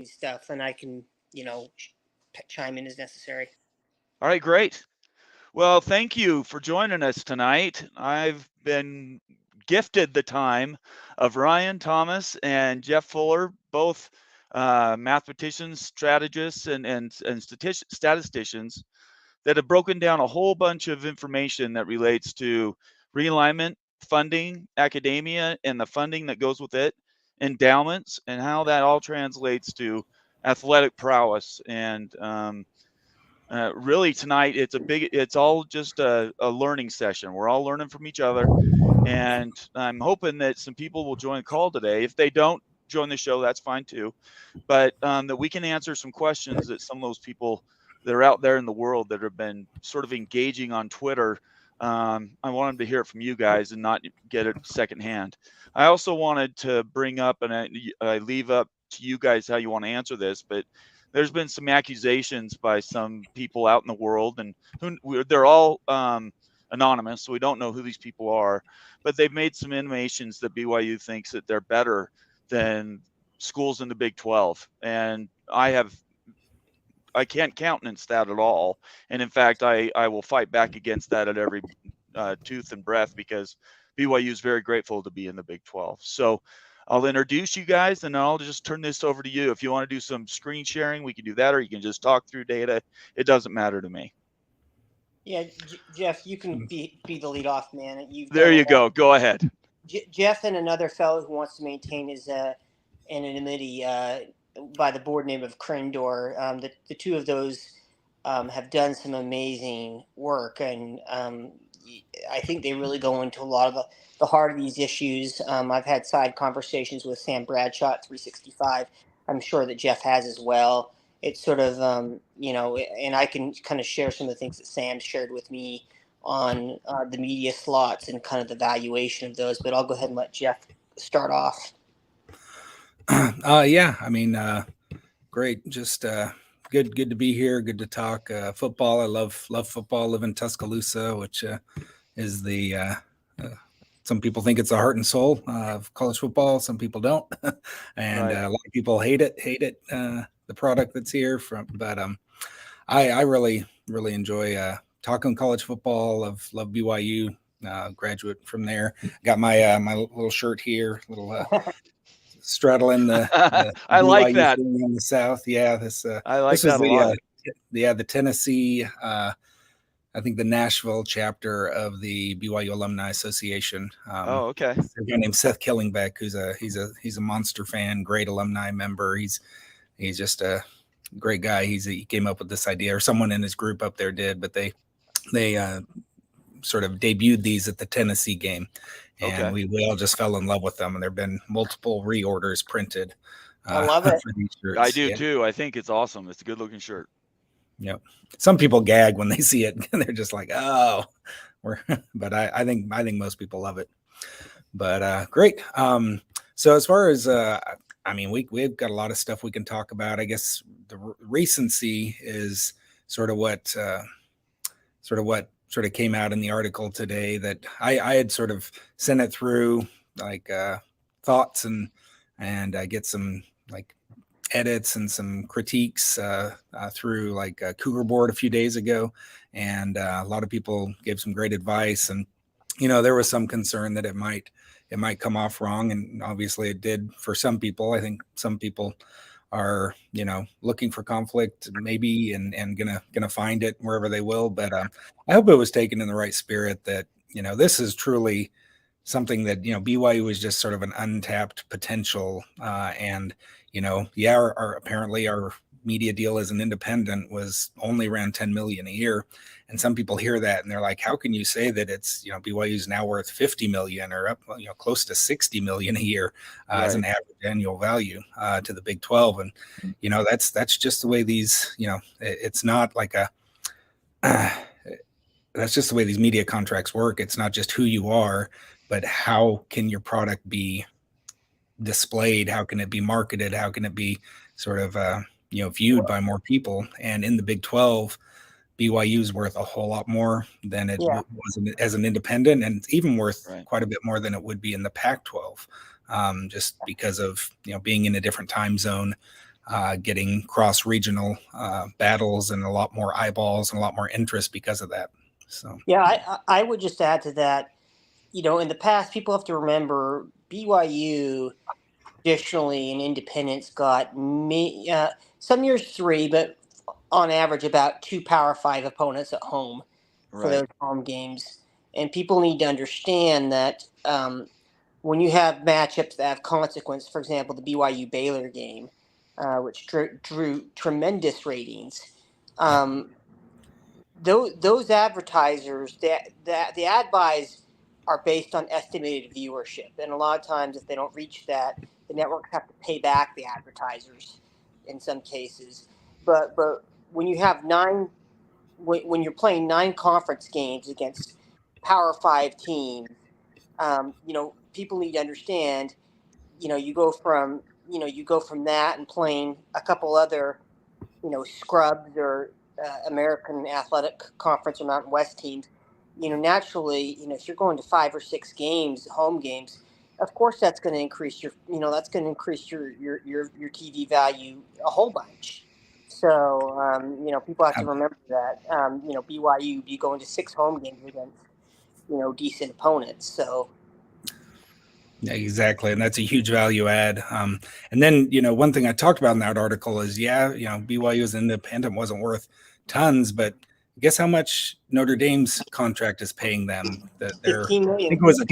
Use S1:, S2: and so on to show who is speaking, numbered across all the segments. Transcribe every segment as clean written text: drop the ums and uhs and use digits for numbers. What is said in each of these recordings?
S1: stuff, and I can, chime in as necessary.
S2: All right, great. Well, thank you for joining us tonight. I've been gifted the time of Ryan Thomas and Jeff Fuller, both mathematicians, strategists, and statisticians that have broken down a whole bunch of information that relates to realignment, funding, academia, and the funding that goes with it, endowments, and how that all translates to athletic prowess. And really tonight, it's all just a learning session. We're all learning from each other. And I'm hoping that some people will join the call today. If they don't join the show, that's fine too. But that we can answer some questions that some of those people that are out there in the world that have been sort of engaging on Twitter. I wanted to hear it from you guys and not get it secondhand. I also wanted to bring up, and I leave up to you guys how you want to answer this, but there's been some accusations by some people out in the world, and they're all anonymous, so we don't know who these people are, but they've made some intimations that BYU thinks that they're better than schools in the Big 12, and I can't countenance that at all. And in fact, I will fight back against that at every tooth and breath, because BYU is very grateful to be in the Big 12. So I'll introduce you guys, and I'll just turn this over to you. If you want to do some screen sharing, we can do that, or you can just talk through data. It doesn't matter to me.
S1: Yeah, Jeff, you can be the lead off man.
S2: There you go. Go ahead.
S1: Jeff and another fellow who wants to maintain his anonymity by the board name of Crendor. The two of those have done some amazing work, and I think they really go into a lot of the heart of these issues. I've had side conversations with Sam Bradshaw at 365. I'm sure that Jeff has as well. It's sort of, and I can kind of share some of the things that Sam shared with me on the media slots and kind of the valuation of those. But I'll go ahead and let Jeff start off.
S3: Yeah, I mean, great. Just good to be here. Good to talk football. I love football. I live in Tuscaloosa, which is the some people think it's the heart and soul of college football. Some people don't, and a lot of people hate it. The product that's here but I really enjoy talking college football. Love BYU. Graduate from there. Got my my little shirt here. Little. Straddling the
S2: I like that
S3: in the South. Yeah,
S2: I like that a lot.
S3: The Tennessee, I think the Nashville chapter of the BYU Alumni Association.
S2: Okay.
S3: There's a guy named Seth Killingbeck, he's a Monster fan, great alumni member. He's just a great guy. He came up with this idea, or someone in his group up there did, but they sort of debuted these at the Tennessee game. And we all just fell in love with them, and there have been multiple reorders printed.
S1: I love it.
S3: For these shirts.
S2: I do too. I think it's awesome. It's a good looking shirt.
S3: Yep. Some people gag when they see it, and they're just like, "Oh," but I think most people love it. But great. So as far as I mean, we've got a lot of stuff we can talk about. I guess the recency is sort of what came out in the article today, that I had sort of sent it through, like thoughts and I get some like edits and some critiques through like Cougar Board a few days ago, and a lot of people gave some great advice, and there was some concern that it might come off wrong, and obviously it did for some people. I think some people are looking for conflict maybe and gonna find it wherever they will, but I hope it was taken in the right spirit, that this is truly something that BYU is just sort of an untapped potential, and apparently our media deal as an independent was only around $10 million a year, and some people hear that and they're like, how can you say that it's BYU is now worth $50 million or up close to $60 million a year as an average annual value to the Big 12? And that's just the way these it's not like that's just the way these media contracts work. It's not just who you are, but how can your product be displayed? How can it be marketed? How can it be sort of viewed by more people? And in the Big 12, BYU is worth a whole lot more than it was as an independent, and it's even worth quite a bit more than it would be in the Pac-12, just because of being in a different time zone. getting cross-regional battles and a lot more eyeballs and a lot more interest because of that. So
S1: Yeah, I would just add to that. In the past, people have to remember BYU traditionally in independence got some years 3, but on average about 2 Power 5 opponents at home for
S2: Right.
S1: those home games. And people need to understand that when you have matchups that have consequence, for example, the BYU Baylor game, which drew tremendous ratings.
S3: yeah,
S1: Those advertisers, the ad buys are based on estimated viewership, and a lot of times, if they don't reach that, the networks have to pay back the advertisers in some cases. But when you have when you're playing 9 conference games against Power 5 teams, people need to understand. You go from that and playing a couple other scrubs or American Athletic Conference or Mountain West teams, naturally, if you're going to 5 or 6 games, home games, of course that's going to increase your TV value a whole bunch. So people have to remember that BYU be going to 6 home games against decent opponents. So
S3: yeah, exactly. And that's a huge value add. And then, one thing I talked about in that article is, BYU as independent wasn't worth tons, but guess how much Notre Dame's contract is paying them? That they're,
S1: 15
S3: I
S1: million.
S3: think it was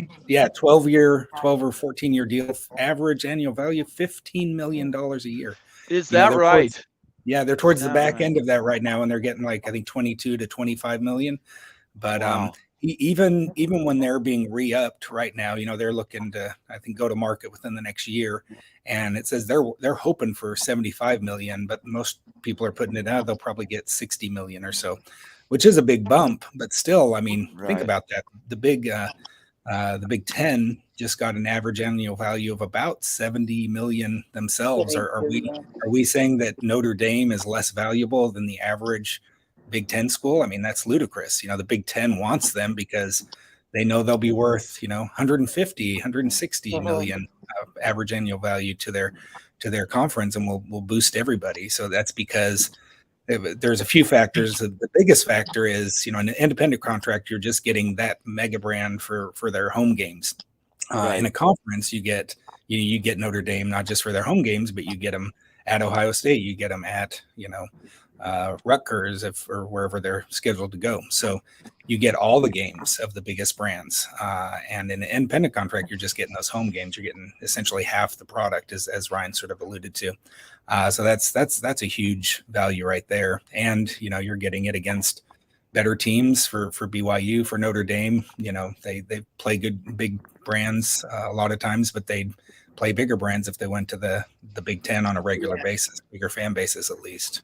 S3: 12 or 14-year deal, average annual value, $15 million a year.
S2: Is
S3: You know,
S2: that
S3: they're
S2: right?
S3: they're towards the
S2: That
S3: back
S2: right.
S3: end of that right now, and they're getting I think 22 to 25 million. But
S2: Wow.
S3: even when they're being re-upped right now, they're looking to, I think, go to market within the next year, and it says they're hoping for 75 million, but most people are putting it out they'll probably get 60 million or so, which is a big bump. But still, I mean, think
S2: Right.
S3: about that. The Big Ten just got an average annual value of about 70 million themselves. Are we saying that Notre Dame is less valuable than the average Big Ten school? I mean, that's ludicrous. The Big Ten wants them because they know they'll be worth 150, 160 million average annual value to their conference, and will boost everybody. So that's because there's a few factors. The biggest factor is, an independent contract, you're just getting that mega brand for their home games.
S2: Right.
S3: In a conference, you get Notre Dame not just for their home games, but you get them at Ohio State, you get them at Rutgers or wherever they're scheduled to go. So you get all the games of the biggest brands. And in an independent contract, you're just getting those home games. You're getting essentially half the product, as Ryan sort of alluded to. So that's a huge value right there. And you're getting it against better teams for BYU, for Notre Dame. They play good big brands a lot of times, but they'd play bigger brands if they went to the Big Ten on a regular basis, bigger fan basis at least.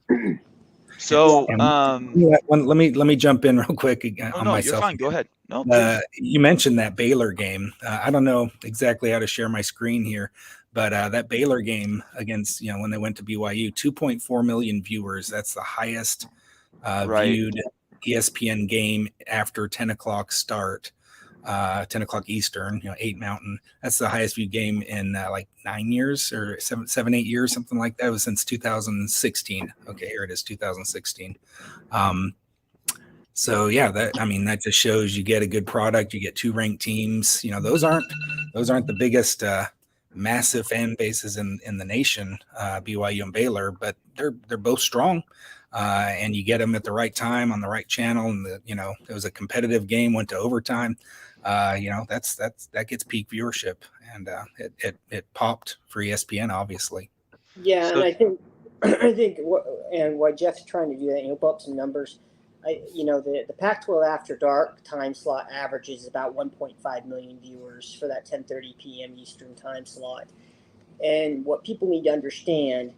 S2: So
S3: let me jump in real quick on myself.
S2: You're fine. Go ahead. No, please.
S3: You mentioned that Baylor game. I don't know exactly how to share my screen here, but that Baylor game against, when they went to BYU, 2.4 million viewers. That's the highest viewed ESPN game after 10 o'clock start, 10 o'clock Eastern, 8 Mountain. That's the highest viewed game in 9 years or 7, 8 years, something like that. It was since 2016. Okay, here it is, 2016. So yeah, that just shows you get a good product. You get 2 ranked teams. Those aren't the biggest massive fan bases in the nation, BYU and Baylor, but they're both strong. And you get them at the right time on the right channel. And it was a competitive game, went to overtime. That gets peak viewership, and it popped for ESPN, obviously.
S1: Yeah, and I think what Jeff's trying to do that, pull up some numbers. The Pac-12 After Dark time slot averages about 1.5 million viewers for that 10:30 p.m. Eastern time slot. And what people need to understand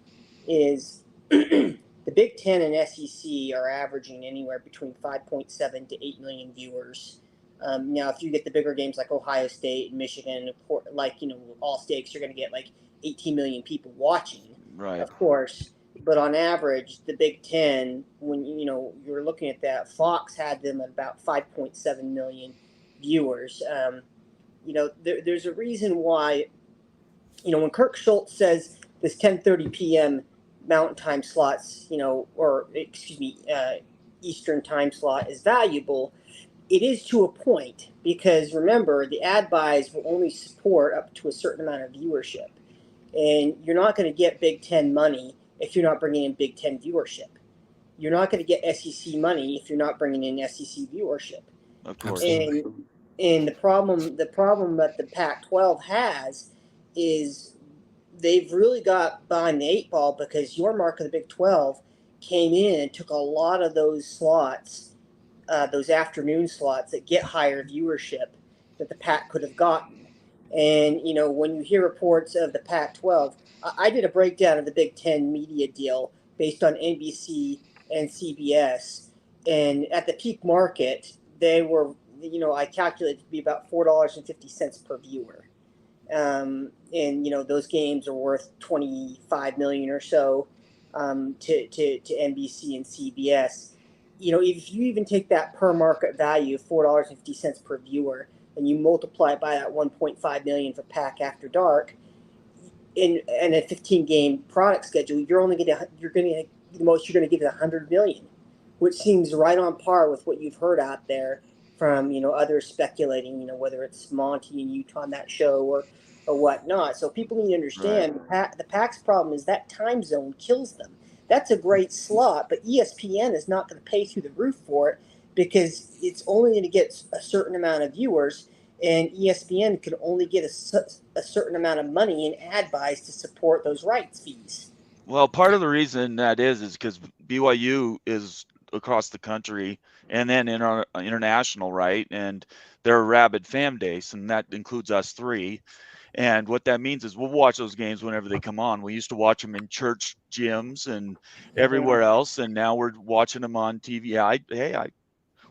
S1: is the Big Ten and SEC are averaging anywhere between 5.7 to 8 million viewers. Now, if you get the bigger games like Ohio State and Michigan, all stakes, you're going to get 18 million people watching, of course. But on average, the Big Ten, when you're looking at that, Fox had them at about 5.7 million viewers. There's a reason why. When Kirk Schultz says this 10:30 p.m. Mountain Time slots, or excuse me, Eastern Time slot is valuable. It is to a point, because remember, the ad buys will only support up to a certain amount of viewership, and you're not going to get Big Ten money if you're not bringing in Big Ten viewership. You're not going to get SEC money if you're not bringing in SEC viewership.
S2: Of course.
S1: And the problem that the Pac-12 has is they've really got behind the eight ball, because your mark of the Big 12 came in and took a lot of those slots, those afternoon slots that get higher viewership that the Pac could have gotten. And when you hear reports of the Pac-12, I did a breakdown of the Big Ten media deal based on NBC and CBS, and at the peak market, they were, I calculated to be about $4.50 per viewer. And those games are worth 25 million or so, to NBC and CBS. If you even take that per market value of $4.50 per viewer, and you multiply it by that 1.5 million for Pack After Dark, in a 15 game product schedule, you're going to the most you're going to get is 100 million, which seems right on par with what you've heard out there from others speculating, whether it's Monty and Utah on that show or whatnot. So people need to understand the Pac's problem is that time zone kills them. That's a great slot, but ESPN is not going to pay through the roof for it, because it's only going to get a certain amount of viewers, and ESPN can only get a certain amount of money in ad buys to support those rights fees.
S2: Well, part of the reason that is because BYU is across the country and then international, right? And they're a rabid fan base, and that includes us three. And what that means is we'll watch those games whenever they come on. We used to watch them in church gyms and everywhere else, and now we're watching them on TV. I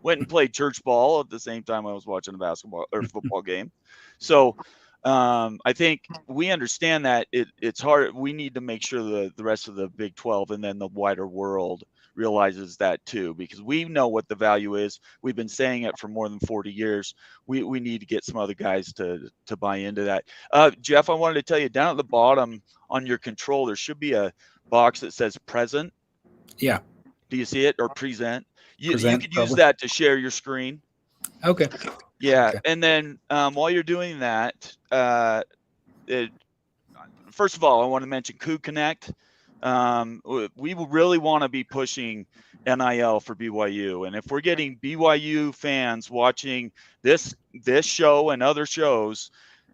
S2: went and played church ball at the same time I was watching a basketball or football game. So I think we understand that it's hard. We need to make sure the rest of the Big 12 and then the wider world realizes that too, because we know what the value is. We've been saying it for more than 40 years. We need to get some other guys to buy into that. Jeff, I wanted to tell you, down at the bottom on your control, there should be a box that says present.
S3: Yeah.
S2: Do you see it, or present? You could use
S3: probably.
S2: that to share your screen.
S3: Okay.
S2: Yeah.
S3: Okay.
S2: And then while you're doing that, first of all, I want to mention Coup Connect. We really want to be pushing NIL for BYU. And if we're getting BYU fans watching this show and other shows,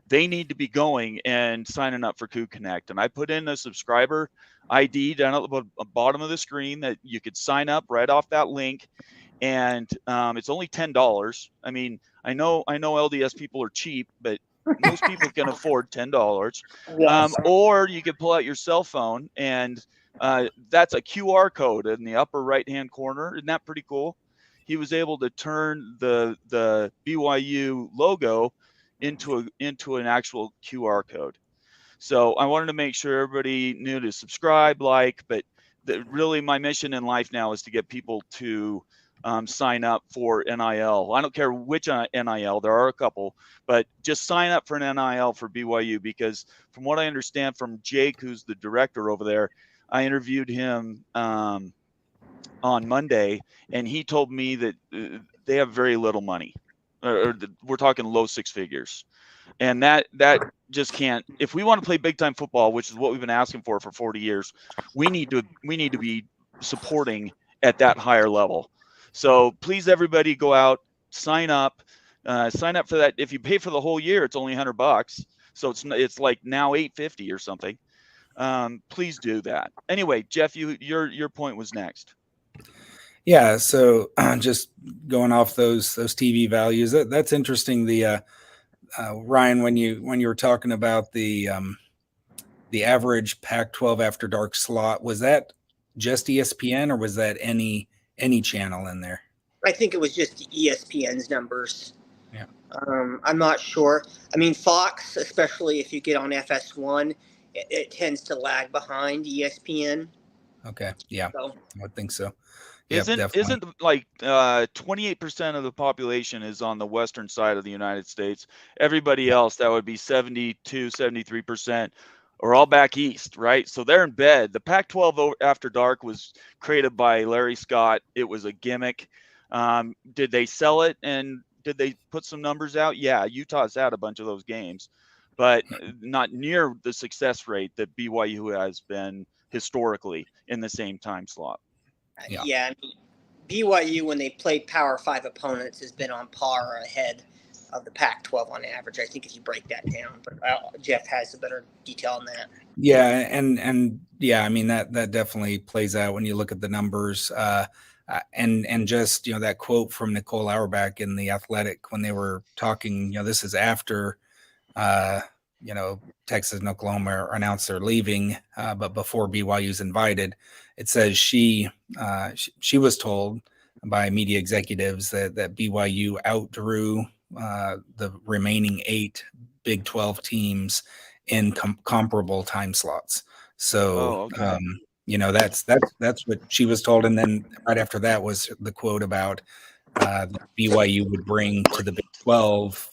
S2: they need to be going and signing up for Coup Connect. And I put in a subscriber ID down at the bottom of the screen that you could sign up right off that link. And it's only $10. I mean, I know LDS people are cheap, but most people can afford $10.
S1: Yes.
S2: Or you could pull out your cell phone, and that's a QR code in the upper right-hand corner. Isn't that pretty cool? He was able to turn the BYU logo into an actual QR code. So I wanted to make sure everybody knew to subscribe, but really my mission in life now is to get people to sign up for NIL. I don't care which NIL, there are a couple, but just sign up for an NIL for BYU, because from what I understand from Jake, who's the director over there, I interviewed him on Monday, and he told me that they have very little money, or we're talking low six figures. And that just can't. If we want to play big time football, which is what we've been asking for 40 years, we need to be supporting at that higher level. So please, everybody, go out, sign up for that. If you pay for the whole year, it's only $100. So it's like now $850 or something. Please do that. Anyway, Jeff, your point was next.
S3: Yeah. So just going off those TV values, that's interesting. The Ryan, when you were talking about the average Pac-12 After Dark slot, was that just ESPN, or was that any channel in there?
S1: I think it was just ESPN's numbers.
S3: Yeah.
S1: I'm not sure. I mean, Fox, especially if you get on FS1, it tends to lag behind ESPN.
S3: Okay. Yeah.
S1: So,
S3: I would think so.
S2: Isn't like 28% of the population is on the western side of the United States? Everybody else, that would be 72, 73%, are all back east, right? So they're in bed. The Pac-12 After Dark was created by Larry Scott. It was a gimmick. Did they sell it and did they put some numbers out? Yeah, Utah's had a bunch of those games, but not near the success rate that BYU has been historically in the same time slot.
S1: Yeah, I mean, BYU, when they played Power 5 opponents, has been on par or ahead of the Pac-12 on average, I think, if you break that down. But Jeff has a better detail on that.
S3: Yeah, and yeah, I mean that definitely plays out when you look at the numbers. And just that quote from Nicole Auerbach in The Athletic when they were talking. This is after Texas and Oklahoma announced they're leaving, but before BYU's invited. It says she was told by media executives that BYU outdrew the remaining 8 Big 12 teams in comparable time slots. So, that's what she was told. And then right after that was the quote about that BYU would bring to the Big 12,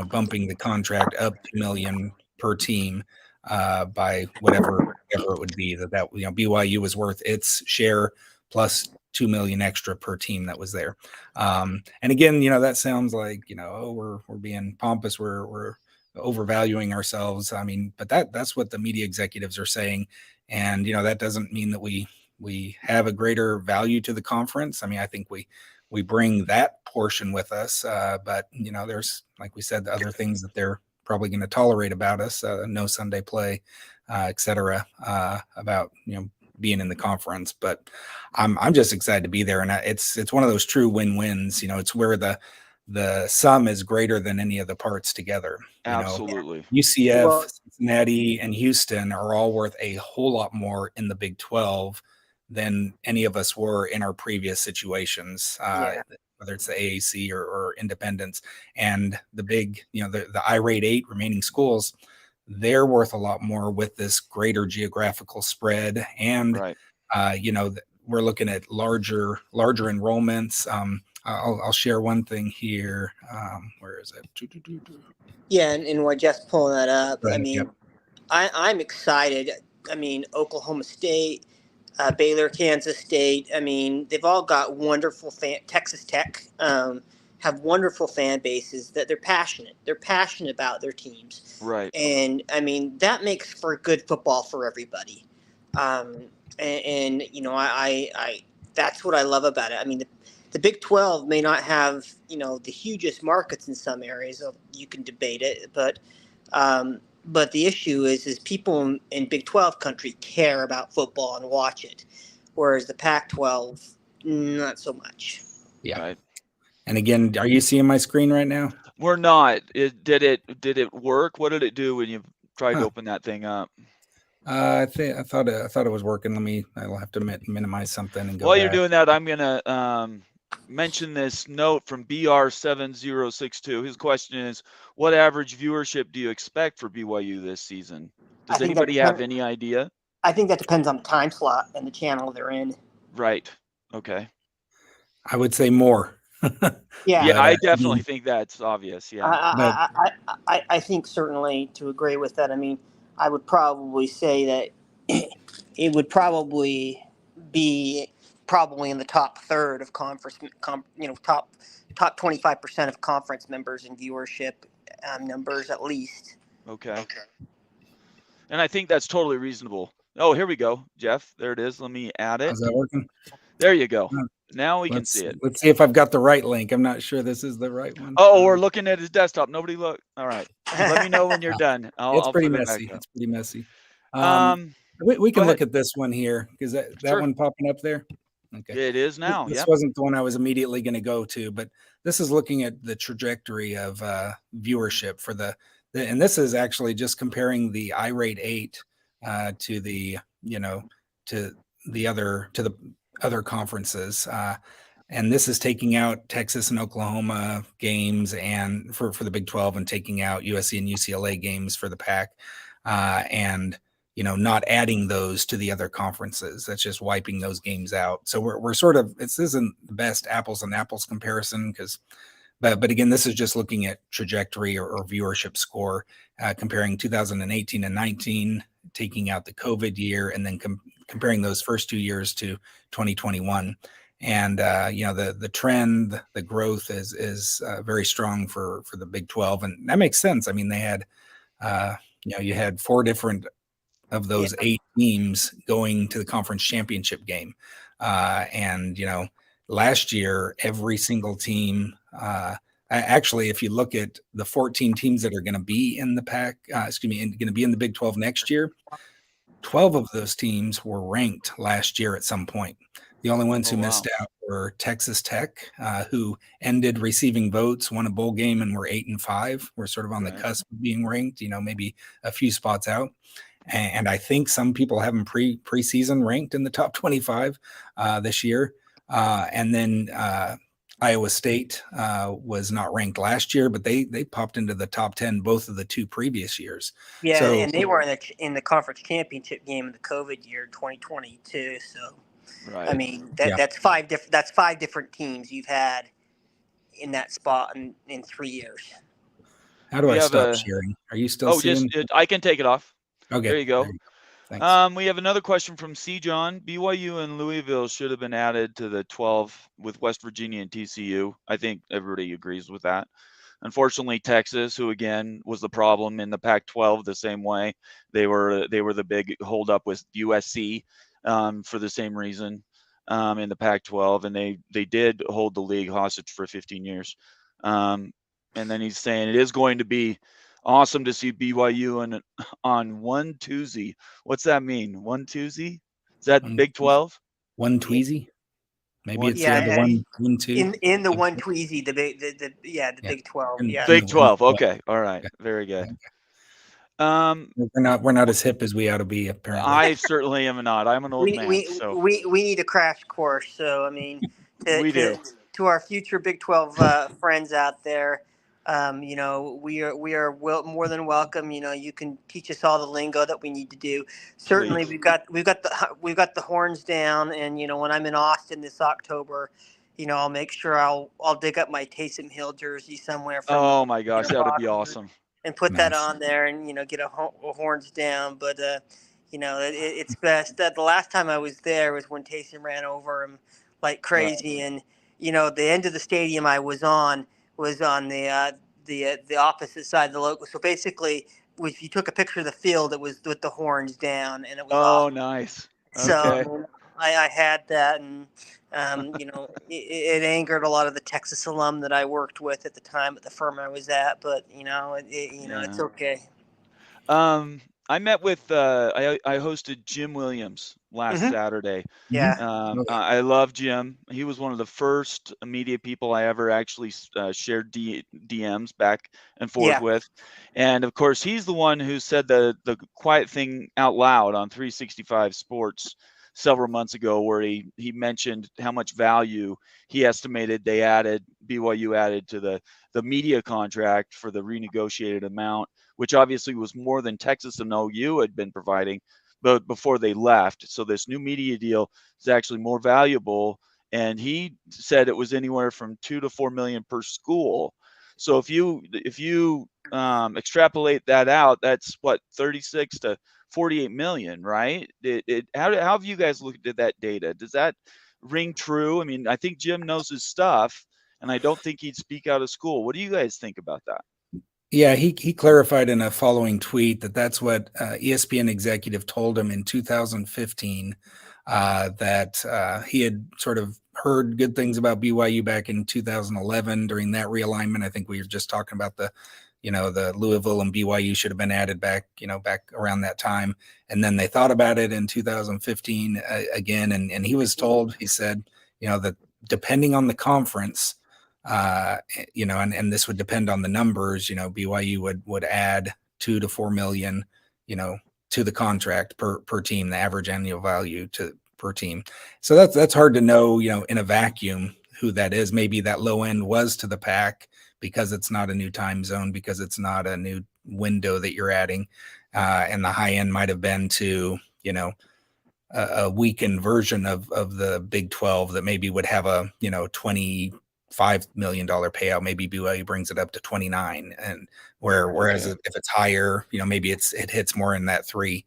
S3: bumping the contract up $2 million per team by whatever it would be that BYU was worth its share plus $2 million extra per team that was there. And again, that sounds like, we're being pompous. We're overvaluing ourselves. I mean, but that's what the media executives are saying. And, that doesn't mean that we have a greater value to the conference. I mean, I think we bring that portion with us. But, there's, like we said, the other things that they're probably going to tolerate about us, no Sunday play, et cetera, about, being in the conference. But I'm just excited to be there. And it's one of those true win-wins. It's where the sum is greater than any of the parts together.
S2: Absolutely.
S3: UCF, Cincinnati, and Houston are all worth a whole lot more in the Big 12 than any of us were in our previous situations, whether it's the AAC or independents. And the big, the irate 8 remaining schools, they're worth a lot more with this greater geographical spread. And,
S2: right.
S3: We're looking at larger enrollments. I'll share one thing here. Where is it?
S1: Yeah, and while Jeff's pulling that up,
S3: Right,
S1: I mean,
S3: yep.
S1: I'm excited. I mean, Oklahoma State, Baylor, Kansas State. I mean, they've all got wonderful Texas Tech have wonderful fan bases that they're passionate. They're passionate about their teams.
S2: Right.
S1: And I mean, that makes for good football for everybody. And I that's what I love about it. I mean, the Big 12 may not have, the hugest markets in some areas. You can debate it, but the issue is people in Big 12 country care about football and watch it, whereas the Pac-12, not so much.
S3: Yeah.
S2: Right.
S3: And again, are you seeing my screen right now?
S2: We're not. Did it work? What did it do when you tried to open that thing up?
S3: I thought it was working. I'll have to minimize something and go
S2: While
S3: back.
S2: you're doing that, I'm gonna mention this note from BR7062. His question is, what average viewership do you expect for BYU this season? Does anybody have any idea?
S1: I think that depends on the time slot and the channel they're in.
S2: Right. Okay.
S3: I would say more.
S2: Yeah, I definitely think that's obvious. Yeah.
S1: I think certainly to agree with that. I mean, I would probably say that it would probably be in the top third of conference, top 25% of conference members in viewership numbers at least.
S2: Okay. And I think that's totally reasonable. Oh, here we go, Jeff. There it is. Let me add it.
S3: Is that working?
S2: There you go. Now we can see it.
S3: Let's see if I've got the right link. I'm not sure this is the right one.
S2: Oh, we're looking at his desktop. Nobody look. All right. Let me know when you're done.
S3: It's pretty messy. It's pretty messy. We can look at this one here because that
S2: Sure.
S3: one popping up there. Okay.
S2: It is now.
S3: This wasn't the one I was immediately going to go to, but this is looking at the trajectory of viewership for and this is actually just comparing the irate 8 to the other conferences. And this is taking out Texas and Oklahoma games and for the Big 12 and taking out USC and UCLA games for the Pac. And not adding those to the other conferences. That's just wiping those games out. So we're sort of, this isn't the best apples and apples comparison but again, this is just looking at trajectory or viewership score, comparing 2018 and 19 taking out the COVID year and then comparing those first 2 years to 2021. And the trend, the growth is very strong for the Big 12, and that makes sense. I mean, they had you had 4 different of those 8 teams going to the conference championship game, and last year every single team. Actually, if you look at the 14 teams that are going to be in the going to be in the Big 12 next year, 12 of those teams were ranked last year at some point. The only ones who missed out were Texas Tech, who ended receiving votes, won a bowl game, and were 8-5. We're sort of on the cusp of being ranked, maybe a few spots out. And I think some people have them preseason ranked in the top 25 this year. And then Iowa State was not ranked last year, but they popped into the top 10 both of the 2 previous years.
S1: Yeah, so, and they were in the conference championship game in the COVID year 2022. So, I mean that's 5 different teams you've had in that spot in 3 years.
S3: How do I stop sharing? Are you still seeing?
S2: I can take it off.
S3: Okay,
S2: there you go.
S3: Thanks.
S2: We have another question from C. John. BYU and Louisville should have been added to the 12 with West Virginia and TCU. I think everybody agrees with that. Unfortunately, Texas, who again was the problem in the Pac-12, the same way they were the big holdup with USC for the same reason in the Pac-12, and they did hold the league hostage for 15 years. And then he's saying it is going to be awesome to see BYU on one Tuesday. What's that mean? One Tuesday? Is that Big 12?
S3: One Tweezy? Maybe it's the 1 2.
S1: In the one Tweezy, the Big 12. Yeah.
S2: Big 12. Okay. All right. Very good.
S3: We're not as hip as we ought to be, apparently.
S2: I certainly am not. I'm an old man.
S1: We need a crash course. So I mean, to our future Big 12 friends out there, we are more than welcome. You can teach us all the lingo that we need to do. Certainly, we've got the horns down, and when I'm in Austin this October, I'll make sure I'll dig up my Taysom Hill jersey somewhere.
S2: Oh my gosh, that would be awesome.
S1: And put that on there, and get a horns down. But it's best that the last time I was there was when Taysom ran over him like crazy, and the end of the stadium I was on the opposite side of the logo. So basically, if you took a picture of the field, it was with the horns down, and it was awesome.
S2: Nice. Okay.
S1: So I had that, and it angered a lot of the Texas alum that I worked with at the time at the firm I was at. But it's okay.
S2: I met with I hosted Jim Williams last Saturday.
S1: Yeah.
S2: I love Jim. He was one of the first media people I ever actually shared DMs back and forth with. And of course, he's the one who said the quiet thing out loud on 365 Sports several months ago, where he mentioned how much value he estimated BYU added to the media contract for the renegotiated amount, which obviously was more than Texas and OU had been providing, but before they left. So this new media deal is actually more valuable. And he said it was anywhere from $2 to $4 million per school. So if you extrapolate that out, that's what, 36 to 48 million, right? How have you guys looked at that data? Does that ring true? I mean, I think Jim knows his stuff, and I don't think he'd speak out of school. What do you guys think about that?
S3: Yeah, he clarified in a following tweet that's what ESPN executive told him in 2015, that he had sort of heard good things about BYU back in 2011 during that realignment. I think we were just talking about the Louisville and BYU should have been added back around that time. And then they thought about it in 2015 again. And he was told, he said, that depending on the conference, and this would depend on the numbers, BYU would add 2 to 4 million, to the contract per team, the average annual value per team. So that's hard to know, in a vacuum who that is. Maybe that low end was to the Pac because it's not a new time zone, because it's not a new window that you're adding. And the high end might have been to, a weakened version of the Big 12 that maybe would have a, 20 $5 million payout. Maybe BYU brings it up to 29, and whereas if it's higher, maybe it hits more in that 3.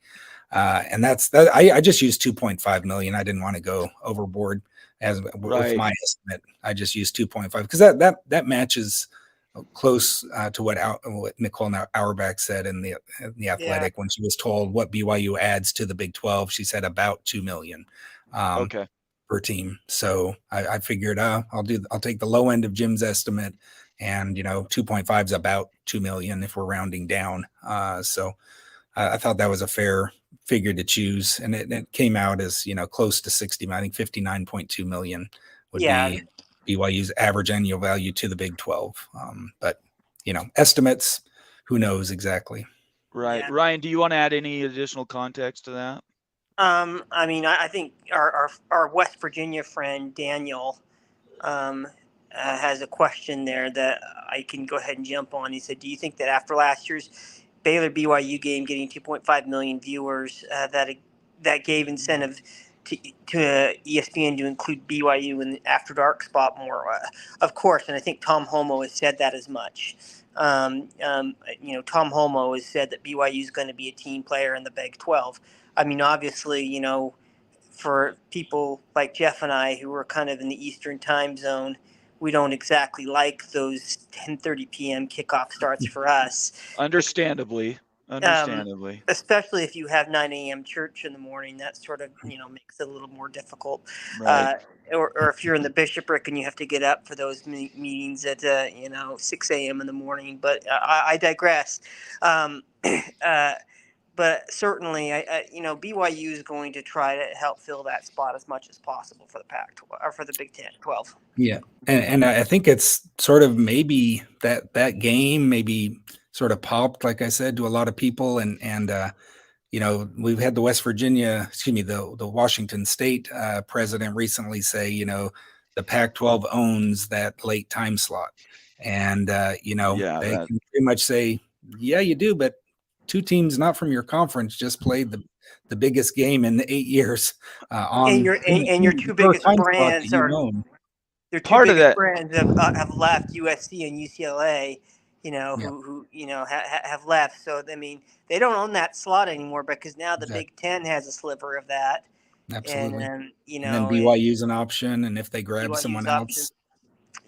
S3: And that's that. I just used 2.5 million. I didn't want to go overboard with my estimate. I just used 2.5 because that matches close to what Nicole Auerbach said in the Athletic when she was told what BYU adds to the Big 12. She said about 2 million per team. So I figured I'll take the low end of Jim's estimate, and 2.5 is about 2 million if we're rounding down. So I thought that was a fair figure to choose, and it came out as close to 60. I think 59.2 million would be BYU's average annual value to the Big 12. But estimates, who knows exactly?
S2: Right. Yeah. Ryan, do you want to add any additional context to that?
S1: I mean, I think our West Virginia friend Daniel has a question there that I can go ahead and jump on. He said, "Do you think that after last year's Baylor BYU game getting 2.5 million viewers, that gave incentive to ESPN to include BYU in the After Dark spot more?" Of course, and I think Tom Homo has said that as much. Tom Homo has said that BYU is going to be a team player in the Big 12. I mean, obviously, for people like Jeff and I who are kind of in the Eastern time zone, we don't exactly like those 10:30 p.m. kickoff starts for us.
S2: Understandably.
S1: Especially if you have 9 a.m. church in the morning, that sort of, makes it a little more difficult.
S2: Right.
S1: Or if you're in the bishopric and you have to get up for those meetings at, 6 a.m. in the morning. But I digress. But certainly, BYU is going to try to help fill that spot as much as possible for the Pac-12 or for the Big 12.
S3: Yeah, and I think it's sort of maybe that game maybe sort of popped, like I said, to a lot of people, and we've had the the Washington State president recently say, the Pac-12 owns that late time slot, and they can pretty much say, yeah, you do, but 2 teams not from your conference just played the biggest game in 8 years
S1: and your 2 biggest brands are their 2
S2: part
S1: biggest
S2: of that
S1: brands have left, USC and UCLA. Who have left. So I mean, they don't own that slot anymore because now the Big Ten has a sliver of that.
S3: Absolutely.
S1: And
S3: then BYU's an option, and if they grab BYU's someone else,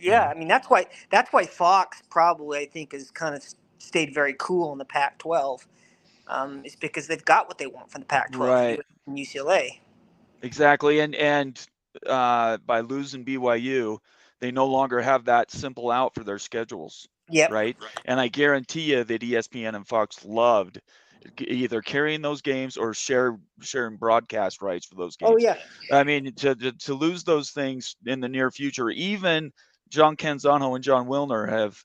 S1: I mean that's why Fox probably I think has kind of stayed very cool in the Pac-12. Is because they've got what they want from the Pac-12,
S2: right?
S1: And UCLA.
S2: Exactly, and by losing BYU, they no longer have that simple out for their schedules.
S1: Yep.
S2: Right. And I guarantee you that ESPN and Fox loved either carrying those games or sharing broadcast rights for those games.
S1: Oh yeah.
S2: I mean, to lose those things in the near future, even John Canzano and John Wilner have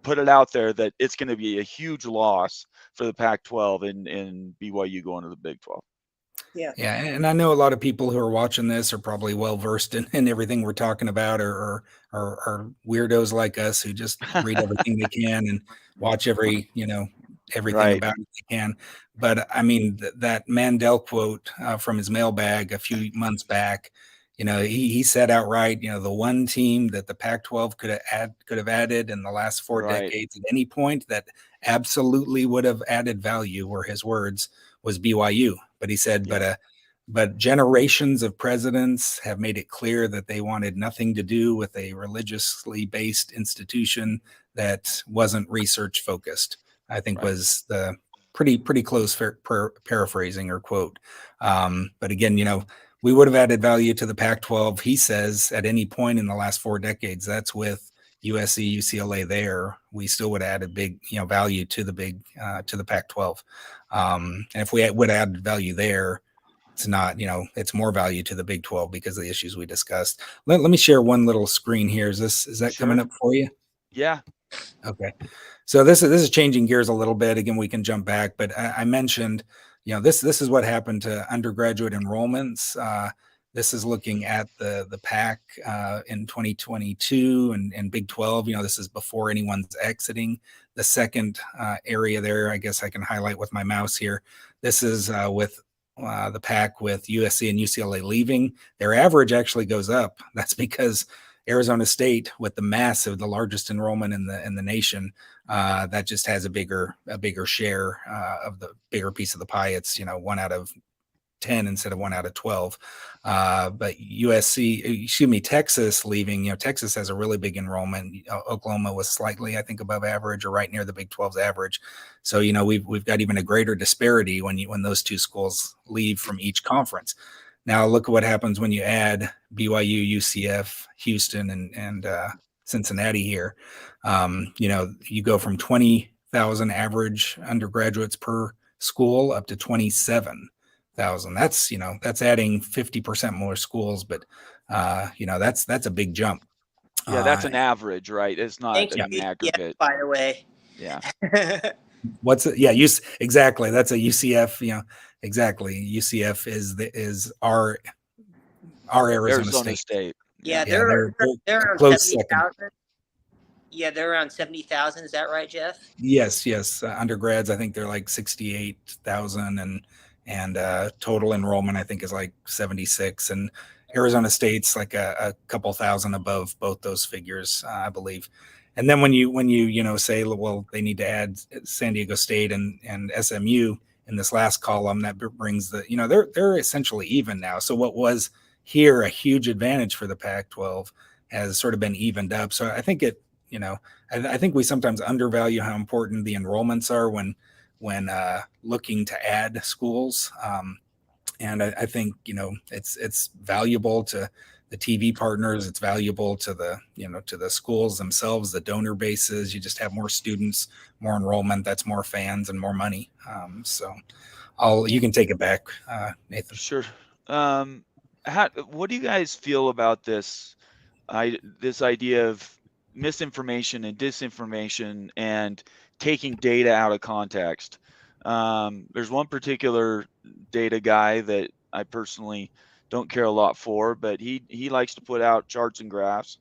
S2: put it out there that it's going to be a huge loss for the Pac-12 and BYU going to the Big 12.
S1: Yeah.
S3: Yeah. And I know a lot of people who are watching this are probably well versed in everything we're talking about, or weirdos like us who just read everything they can and watch everything about it they can. But I mean, that Mandel quote from his mailbag a few months back, he said outright, the one team that the Pac-12 could have added in the last 4 decades at any point that absolutely would have added value, were his words, was BYU. But he said, but generations of presidents have made it clear that they wanted nothing to do with a religiously based institution that wasn't research focused, I think was the pretty close paraphrasing or quote. But again, we would have added value to the Pac-12, he says, at any point in the last 4 decades. That's with USC, UCLA there, we still would have added big, value to the Pac-12. And if we would add value there, it's not, it's more value to the Big 12 because of the issues we discussed. Let me share one little screen here. Is that coming up for you?
S2: Yeah.
S3: Okay. So this is changing gears a little bit. Again, we can jump back, but I mentioned, this is what happened to undergraduate enrollments. This is looking at the PAC in 2022 and Big 12. This is before anyone's exiting. The second area there, I guess I can highlight with my mouse here. This is with the PAC with USC and UCLA leaving. Their average actually goes up. That's because Arizona State, with the largest enrollment in the nation, that just has a bigger share of the bigger piece of the pie. It's 1 out of 10 instead of 1 out of 12. But Texas leaving, Texas has a really big enrollment. Oklahoma was slightly, I think, above average or right near the Big 12's average. So, we've got even a greater disparity when those two schools leave from each conference. Now look at what happens when you add BYU, UCF, Houston, and Cincinnati here. You go from 20,000 average undergraduates per school up to 27,000. That's adding 50% more schools, but that's a big jump.
S2: Yeah, that's an average, right? It's not
S1: Thank you,
S2: an aggregate.
S1: by the way.
S2: Yeah.
S3: What's it? Yeah, exactly. That's a UCF. Exactly. UCF is our Arizona State.
S1: Yeah, they're around
S3: close
S1: 70,000. Yeah, they're around 70,000. Is that right, Jeff?
S3: Yes. Undergrads, I think they're like 68,000, and total enrollment, I think, is like 76. And Arizona State's like a couple thousand above both those figures, I believe. And then when you say, well, they need to add San Diego State and SMU in this last column, that brings they're essentially even now. So what was here a huge advantage for the Pac-12 has sort of been evened up. So I think I think we sometimes undervalue how important the enrollments are when looking to add schools. And I think, it's valuable to the TV partners. It's valuable to the schools themselves, the donor bases. You just have more students, more enrollment. That's more fans and more money. So you can take it back, Nathan.
S2: Sure. What do you guys feel about this idea of misinformation and disinformation and taking data out of context? There's one particular data guy that I personally don't care a lot for, but he likes to put out charts and graphs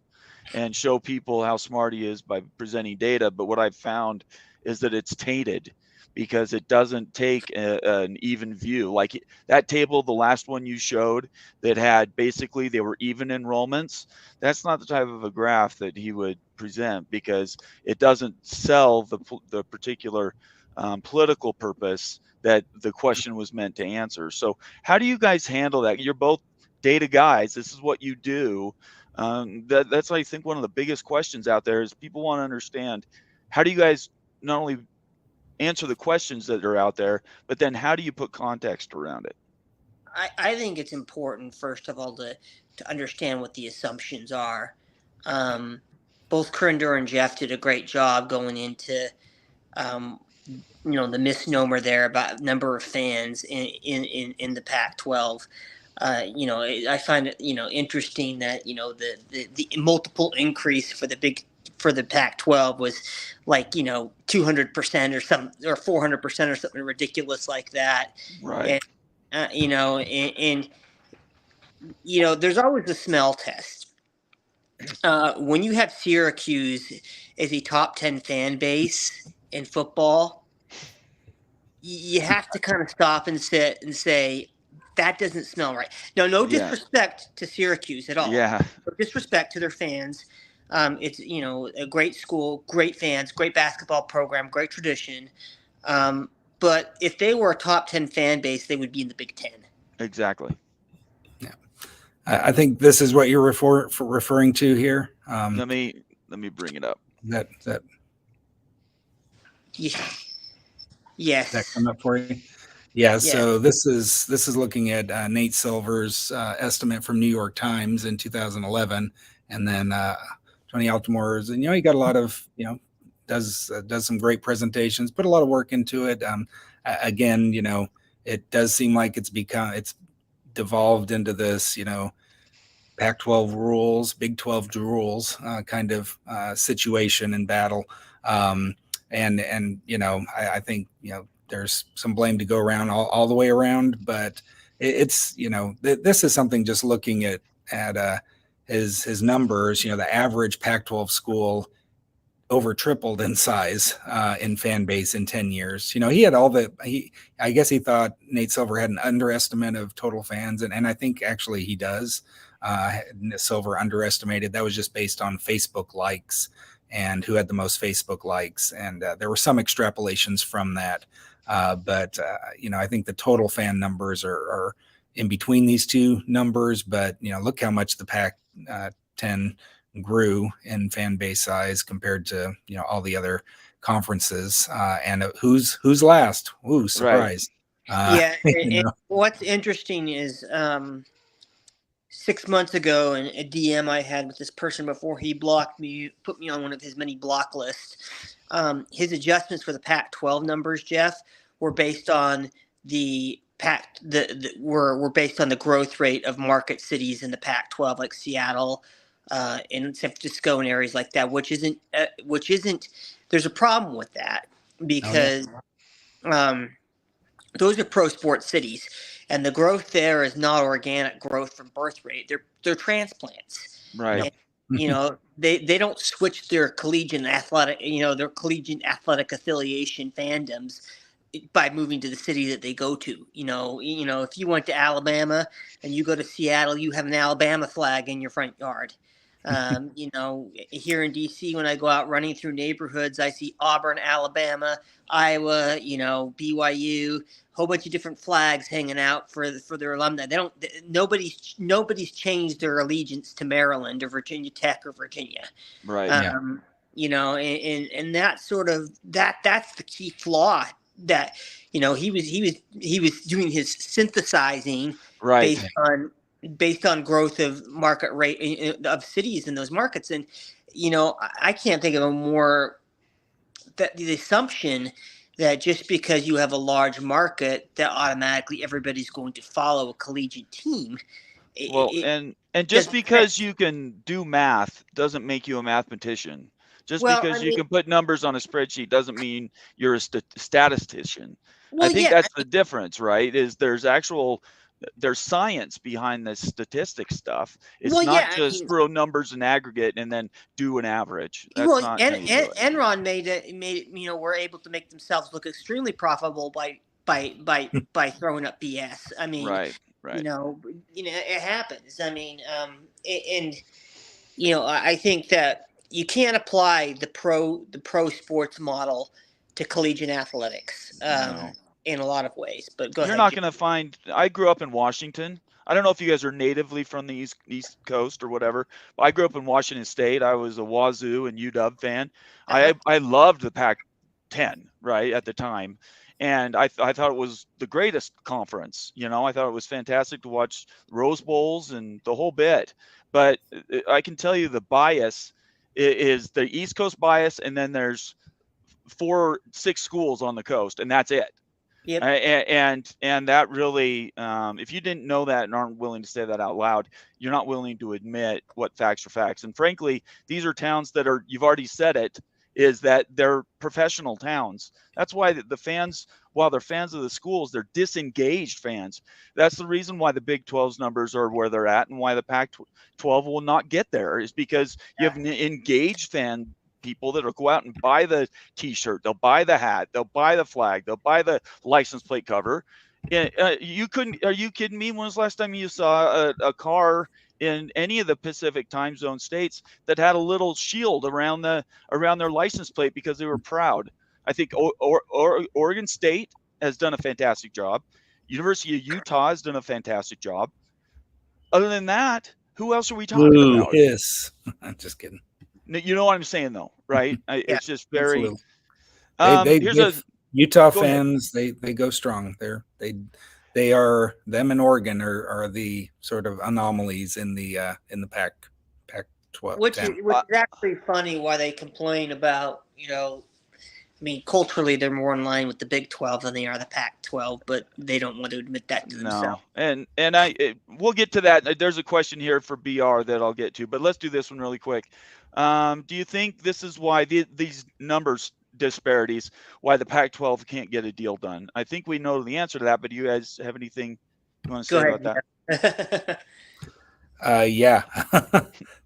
S2: and show people how smart he is by presenting data. But what I've found is that it's tainted because it doesn't take an even view. Like that table, the last one you showed, that had basically they were even enrollments. That's not the type of a graph that he would present because it doesn't sell the particular political purpose that the question was meant to answer. So how do you guys handle that? You're both data guys. This is what you do. That's, I think, one of the biggest questions out there is people want to understand, how do you guys not only answer the questions that are out there, but then how do you put context around it?
S1: I think it's important, first of all, to understand what the assumptions are. Both Crinder and Jeff did a great job going into the misnomer there about number of fans in the Pac-12. I find it interesting that the multiple increase for the Pac-12 was like 200% or 400% or something ridiculous like that.
S2: Right.
S1: And there's always a smell test. When you have Syracuse as a top 10 fan base in football, you have to kind of stop and sit and say, that doesn't smell right. No disrespect to Syracuse at all.
S2: Yeah.
S1: No disrespect to their fans. It's, a great school, great fans, great basketball program, great tradition. But if they were a top 10 fan base, they would be in the Big Ten.
S2: Exactly.
S3: Yeah. I think this is what you're referring to here.
S2: Let me bring it up.
S3: That
S1: Yeah. Yes.
S3: That come up for you? Yeah. So this is looking at Nate Silver's estimate from New York Times in 2011, and then Tony Altimore's, and he got a lot of does some great presentations, put a lot of work into it. Again, it does seem like it's devolved into this Pac-12 rules, Big 12 rules kind of situation and battle. And I think there's some blame to go around all the way around, but it's this is something just looking at his numbers. The average Pac-12 school over tripled in size in fan base in 10 years. He had I guess he thought Nate Silver had an underestimate of total fans. And I think actually he does. Silver underestimated. That was just based on Facebook likes and who had the most Facebook likes. And there were some extrapolations from that. But I think the total fan numbers are in between these two numbers. But, look how much the Pac-10 grew in fan base size compared to all the other conferences, and who's last? Ooh, surprise!
S1: Yeah, and what's interesting is 6 months ago, and a DM I had with this person before he blocked me, put me on one of his many block lists. His adjustments for the Pac-12 numbers, Jeff, were based on the were based on the growth rate of market cities in the Pac-12, like Seattle, and San Francisco, and areas like that, which isn't. There's a problem with that because those are pro sports cities, and the growth there is not organic growth from birth rate. They're transplants,
S2: Right.
S1: And, they don't switch their collegiate athletic affiliation fandoms by moving to the city that they go to. If you went to Alabama and you go to Seattle, you have an Alabama flag in your front yard. Here in DC, when I go out running through neighborhoods, I see Auburn, Alabama, Iowa, BYU, whole bunch of different flags hanging out for their alumni. Nobody's changed their allegiance to Maryland or Virginia Tech or Virginia.
S2: Right.
S1: And that sort of that's the key flaw that he was doing his synthesizing based on growth of market rate of cities in those markets. And I can't think of a more that the assumption that just because you have a large market that automatically everybody's going to follow a collegiate team.
S2: And just because you can do math doesn't make you a mathematician. Just because you can put numbers on a spreadsheet doesn't mean you're a statistician. I think that's the difference, right? Is there's science behind this statistic stuff. It's not just throw numbers in aggregate and then do an average. That's not how you do it.
S1: Enron made it, were able to make themselves look extremely profitable by throwing up BS. I mean,
S2: right.
S1: It happens. I mean, I think that you can't apply the pro sports model to collegiate athletics.
S2: No.
S1: In a lot of ways, but go ahead.
S2: You're not going to find. I grew up in Washington. I don't know if you guys are natively from the East Coast or whatever. But I grew up in Washington State. I was a Wazoo and UW fan. I loved the Pac-10 right at the time, and I thought it was the greatest conference. I thought it was fantastic to watch Rose Bowls and the whole bit. But I can tell you the bias is the East Coast bias, and then there's 4-6 schools on the coast, and that's it.
S1: Yep.
S2: And that really, if you didn't know that and aren't willing to say that out loud, you're not willing to admit what facts are facts. And frankly, these are towns that are, you've already said it, is that they're professional towns. That's why the fans, while they're fans of the schools, they're disengaged fans. That's the reason why the Big 12's numbers are where they're at, and why the Pac-12 will not get there, is because you have an engaged fan people that'll go out and buy the t-shirt, they'll buy the hat, they'll buy the flag, they'll buy the license plate cover. Are you kidding me? When was the last time you saw a car in any of the Pacific time zone states that had a little shield around their license plate because they were proud? I think Oregon State has done a fantastic job. University of Utah has done a fantastic job. Other than that, who else are we talking about?
S3: Yes. I'm just kidding.
S2: You know what I'm saying, though, right? It's just very.
S3: Utah fans. They go strong. They are, them and Oregon are the sort of anomalies in the Pac-12.
S1: Which is actually funny why they complain about, culturally they're more in line with the Big 12 than they are the Pac-12, but they don't want to admit that to themselves.
S2: And we'll get to that. There's a question here for BR that I'll get to, but let's do this one really quick. Do you think this is why these numbers disparities, why the Pac-12 can't get a deal done? I think we know the answer to that, but do you guys have anything you want to say about that?
S3: Yeah,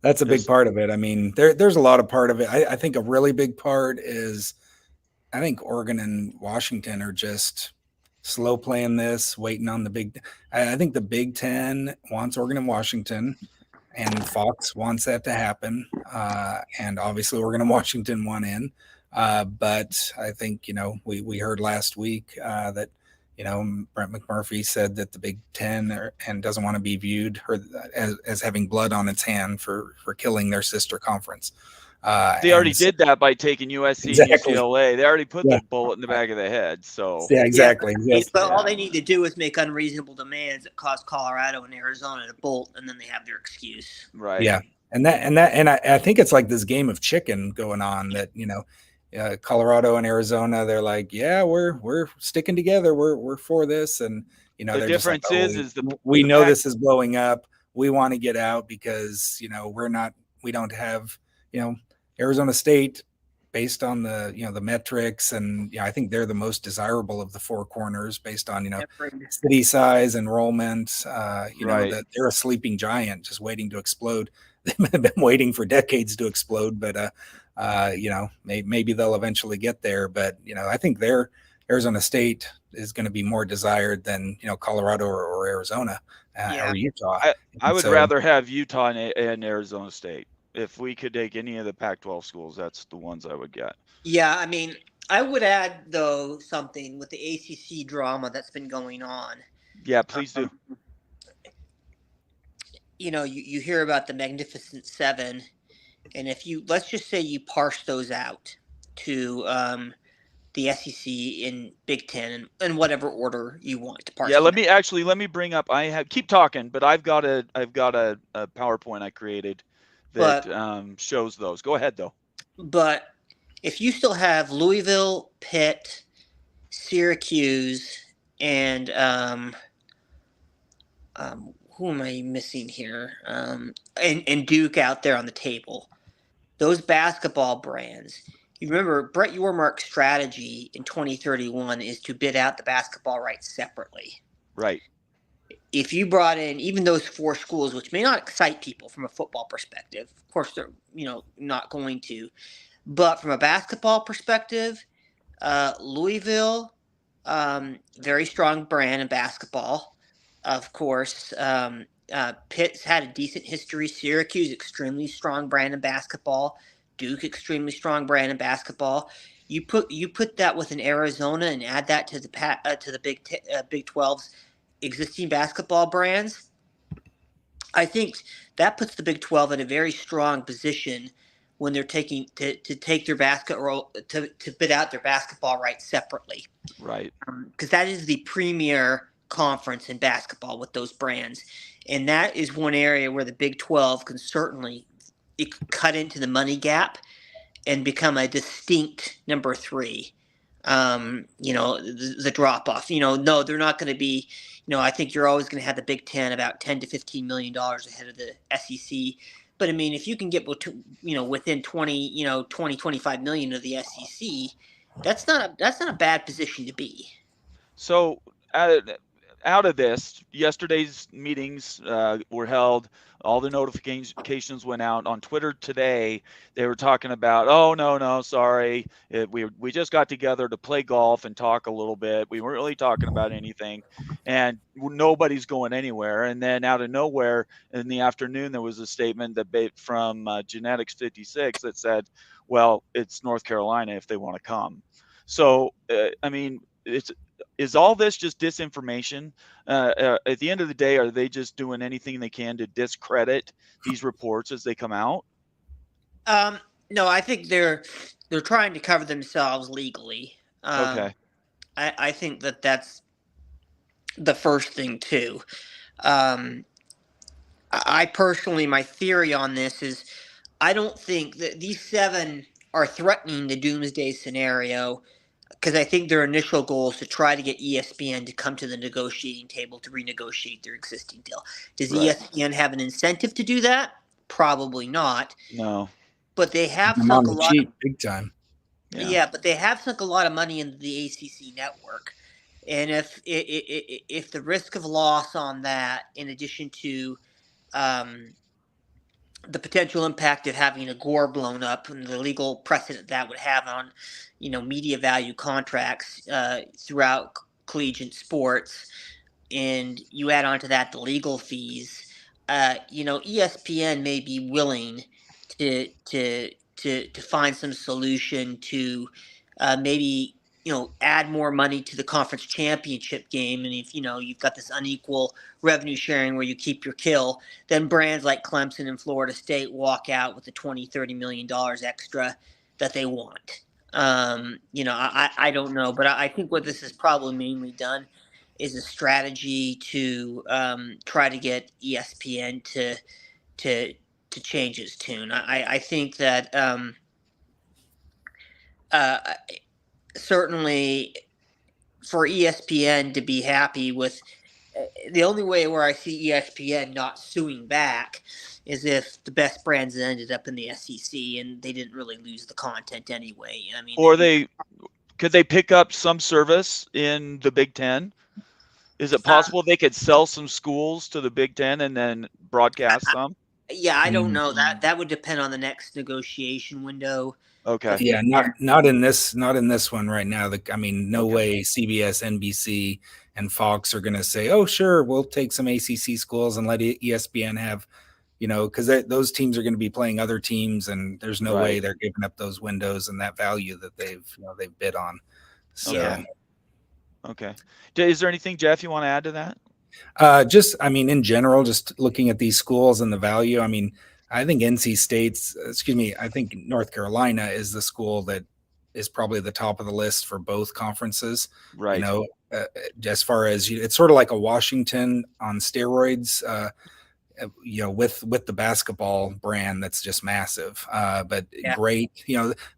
S3: that's a big part of it. I mean, there's a lot of part of it. I think a really big part is I think Oregon and Washington are just slow playing this, waiting on the big. I think the Big Ten wants Oregon and Washington, and Fox wants that to happen. And obviously, Oregon and Washington want in. But I think, we heard last week that, Brent McMurphy said that the Big Ten and doesn't want to be viewed as having blood on its hand for killing their sister conference.
S2: They already did that by taking USC and
S3: Exactly.
S2: UCLA. They already put
S3: Yeah.
S2: the bullet in the back of the head. So
S3: Yeah, exactly. Yes.
S1: But all they need to do is make unreasonable demands that cause Colorado and Arizona to bolt, and then they have their excuse.
S2: Right.
S3: Yeah. And I think it's like this game of chicken going on that, Colorado and Arizona, they're like, yeah, we're sticking together. We're for this. And,
S2: the
S3: they're
S2: difference
S3: just like,
S2: is
S3: we know this is blowing up. We want to get out because, we don't have, Arizona State based on the, the metrics. And I think they're the most desirable of the four corners based on, city size, enrollment,
S2: Right.
S3: that they're a sleeping giant just waiting to explode. They've been waiting for decades to explode, but maybe they'll eventually get there. But I think their Arizona State is going to be more desired than Colorado or Arizona or Utah.
S2: I would rather have Utah and Arizona State. If we could take any of the Pac-12 schools, that's the ones I would get.
S1: Yeah, I mean, I would add though something with the ACC drama that's been going on.
S2: Yeah, please do.
S1: You hear about the Magnificent Seven, and let's just say you parse those out to the SEC in Big Ten in whatever order you want to parse.
S2: Yeah, let me bring up. Keep talking, but I've got a PowerPoint I created that shows those. Go ahead though.
S1: But if you still have Louisville, Pitt, Syracuse, and who am I missing here? And Duke out there on the table. Those basketball brands. You remember Brett Yormark's strategy in 2031 is to bid out the basketball rights separately.
S2: Right.
S1: If you brought in even those four schools, which may not excite people from a football perspective, of course they're not going to, but from a basketball perspective, Louisville, very strong brand in basketball. Of course, Pitt's had a decent history. Syracuse, extremely strong brand in basketball. Duke, extremely strong brand in basketball. You put that with an Arizona and add that to the Big 12's existing basketball brands. I think that puts the Big 12 in a very strong position when they're taking to take their to bid out their basketball rights separately.
S2: Right.
S1: Because that is the premier conference in basketball with those brands, and that is one area where the Big 12 can certainly cut into the money gap and become a distinct number three. The drop off. No, they're not going to be. I think you're always going to have the Big Ten about $10 to $15 million ahead of the SEC. But I mean, if you can get within 20, 25 million of the SEC, that's not a bad position to be.
S2: So out of this, yesterday's meetings were held. All the notifications went out on Twitter today. They were talking about, oh no, sorry, we just got together to play golf and talk a little bit. We weren't really talking about anything, and nobody's going anywhere. And then out of nowhere, in the afternoon, there was a statement from Genetics 56 that said, well, it's North Carolina if they want to come. So I mean, is all this just disinformation? At the end of the day, are they just doing anything they can to discredit these reports as they come out?
S1: No, I think they're trying to cover themselves legally.
S2: Okay.
S1: I think that's the first thing too. I personally, my theory on this is, I don't think that these seven are threatening the doomsday scenario, because I think their initial goal is to try to get ESPN to come to the negotiating table to renegotiate their existing deal. Does ESPN have an incentive to do that? Probably not.
S2: No.
S1: But they have
S3: sunk a lot big time.
S1: Yeah, but they have sunk a lot of money into the ACC network. And if the risk of loss on that, in addition to the potential impact of having a gore blown up and the legal precedent that would have on, media value contracts throughout collegiate sports, and you add on to that the legal fees. ESPN may be willing to find some solution to maybe add more money to the conference championship game, and if you've got this unequal revenue sharing where you keep your kill, then brands like Clemson and Florida State walk out with the $20-30 million extra that they want. I don't know, but I think what this has probably mainly done is a strategy to try to get ESPN to change its tune. I think that uh, certainly for ESPN to be happy with the only way where I see ESPN not suing back is if the best brands ended up in the SEC and they didn't really lose the content anyway. I mean,
S2: Or could they pick up some service in the Big Ten? Is it possible they could sell some schools to the Big Ten and then broadcast some?
S1: Yeah, I don't know. That would depend on the next negotiation window.
S2: Okay.
S3: Yeah, not in this one right now. No way CBS, NBC, and Fox are going to say, "Oh, sure, we'll take some ACC schools and let ESPN have," because those teams are going to be playing other teams, and there's no way they're giving up those windows and that value that they've bid on. So,
S1: yeah.
S2: Okay. Is there anything, Jeff, you want to add to that?
S3: In general, just looking at these schools and the value. I think I think North Carolina is the school that is probably the top of the list for both conferences.
S2: Right.
S3: As far as it's sort of like a Washington on steroids. With the basketball brand that's just massive, but great.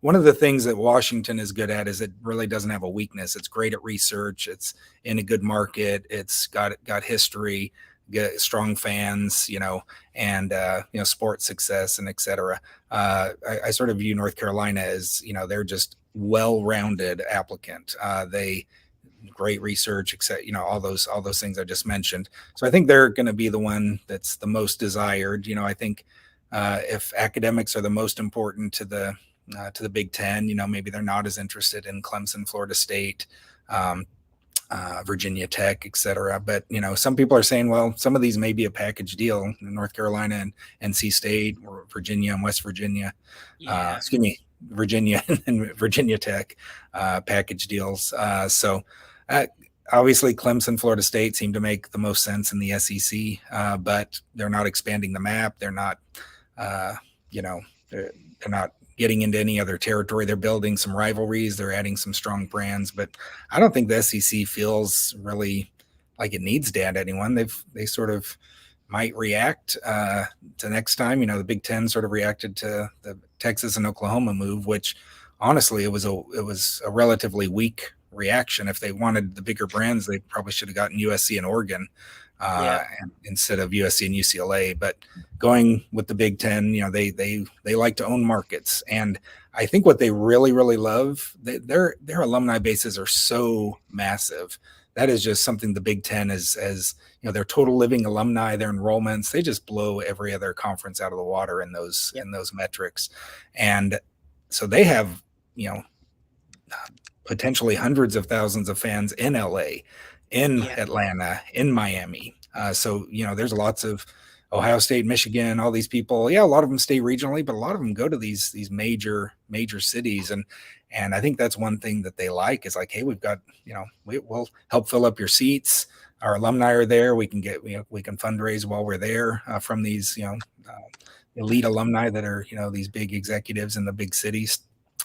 S3: One of the things that Washington is good at is it really doesn't have a weakness. It's great at research. It's in a good market. It's got history, strong fans, and sports success and etc. I sort of view North Carolina as they're just well-rounded applicant. They great research, etc. All those things I just mentioned. So I think they're going to be the one that's the most desired. I think if academics are the most important to the Big Ten, maybe they're not as interested in Clemson, Florida State, Virginia Tech, etc. But some people are saying, well, some of these may be a package deal. North Carolina and NC State, or Virginia and West Virginia. Virginia and Virginia Tech package deals. Obviously, Clemson, Florida State seem to make the most sense in the SEC, but they're not expanding the map. They're not, they're not getting into any other territory. They're building some rivalries. They're adding some strong brands, but I don't think the SEC feels really like it needs to add anyone. They sort of might react to next time. The Big Ten sort of reacted to the Texas and Oklahoma move, which honestly it was a relatively weak reaction. If they wanted the bigger brands, they probably should have gotten USC and Oregon instead of USC and UCLA. But going with the Big Ten, they like to own markets, and I think what they really love, their alumni bases are so massive. That is just something the Big Ten is, as their total living alumni, their enrollments, they just blow every other conference out of the water in those metrics. And so they have, potentially hundreds of thousands of fans in LA, in Atlanta, in Miami. So there's lots of Ohio State, Michigan, all these people. Yeah, a lot of them stay regionally, but a lot of them go to these major cities. And I think that's one thing that they like is like, hey, we've got, we'll help fill up your seats. Our alumni are there. We can we can fundraise while we're there from these, elite alumni that are, these big executives in the big cities.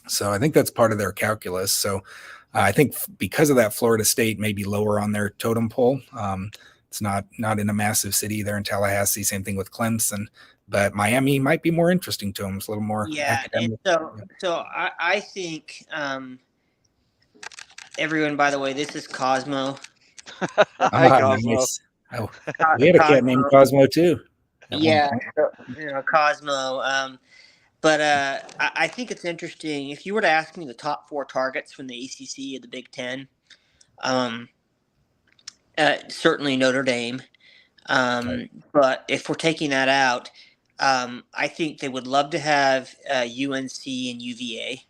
S3: So I think that's part of their calculus. So I think because of that, Florida State may be lower on their totem pole. It's not in a massive city. They're in Tallahassee. Same thing with Clemson. But Miami might be more interesting to them. It's a little more academic.
S1: So I think everyone, by the way, this is Cosmo.
S2: Hi, Cosmo.
S3: Nice. Oh, we had a cat named Cosmo too.
S1: Yeah, Cosmo. But I think it's interesting. If you were to ask me the top 4 targets from the ACC and the Big Ten, certainly Notre Dame. But if we're taking that out, I think they would love to have UNC and UVA.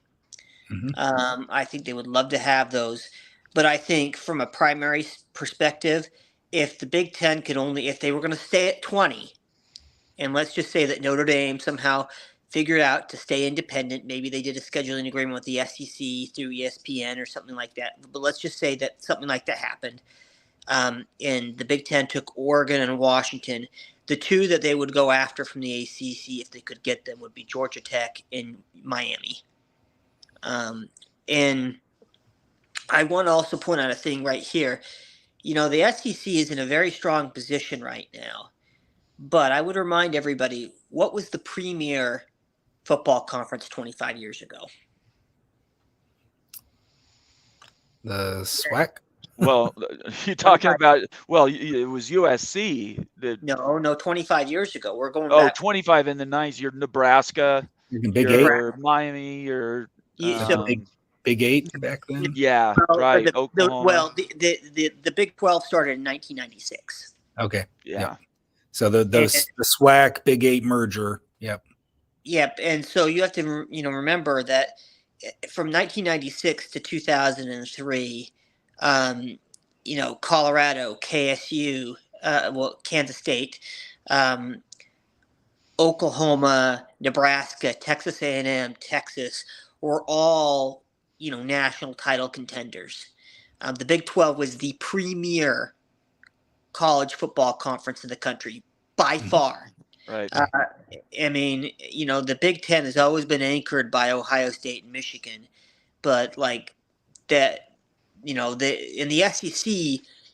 S1: I think they would love to have those. But I think from a primary perspective, if the Big Ten could only, if they were going to stay at 20, and let's just say that Notre Dame somehow figured out to stay independent, maybe they did a scheduling agreement with the SEC through ESPN or something like that. But let's just say that something like that happened. And the Big Ten took Oregon and Washington. The two that they would go after from the ACC, if they could get them, would be Georgia Tech and Miami. And I want to also point out a thing right here. You know, the SEC is in a very strong position right now. But I would remind everybody, what was the premier football conference 25 years ago?
S3: The SWAC.
S2: Well, you're talking about, well, it was USC.
S1: No, 25 years ago. We're going
S2: Oh,
S1: back.
S2: 25 in the 90s. You're Nebraska.
S3: Big
S2: You're
S3: Eight.
S2: Miami. You're
S3: Big Eight back then.
S2: Yeah, right. Oklahoma.
S1: The Big 12 started in 1996.
S3: Okay.
S2: Yeah.
S3: Yep. So the SWAC Big Eight merger. Yep.
S1: Yep. And so you have to remember that from 1996 to 2003, Colorado, KSU, Kansas State, Oklahoma, Nebraska, Texas A&M, Texas were all national title contenders. The Big 12 was the premier college football conference in the country by far.
S2: Right.
S1: I mean, the Big Ten has always been anchored by Ohio State and Michigan, but like that, in the SEC,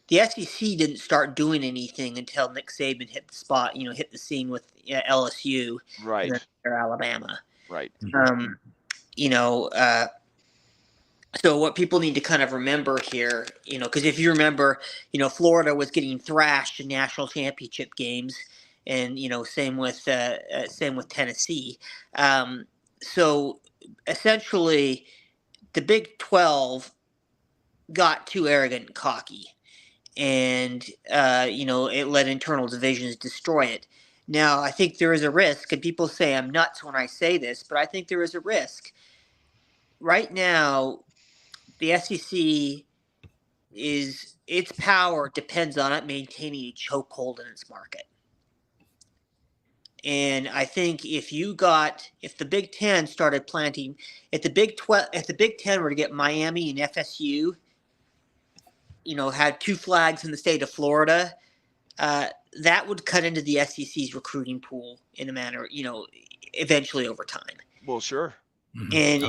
S1: the SEC didn't start doing anything until Nick Saban hit the spot, hit the scene with LSU,
S2: right,
S1: and then Alabama,
S2: right.
S1: So what people need to kind of remember here, because if you remember, Florida was getting thrashed in national championship games, and same with Tennessee. So essentially, the Big 12 got too arrogant and cocky, and it let internal divisions destroy it. Now, I think there is a risk, and people say I'm nuts when I say this, but I think there is a risk. Right now, the SEC its power depends on it maintaining a chokehold in its market. And I think if the Big Ten started planting, if the Big 10 were to get Miami and FSU, had two flags in the state of Florida, that would cut into the SEC's recruiting pool in a manner, eventually over time.
S2: Well, sure.
S1: And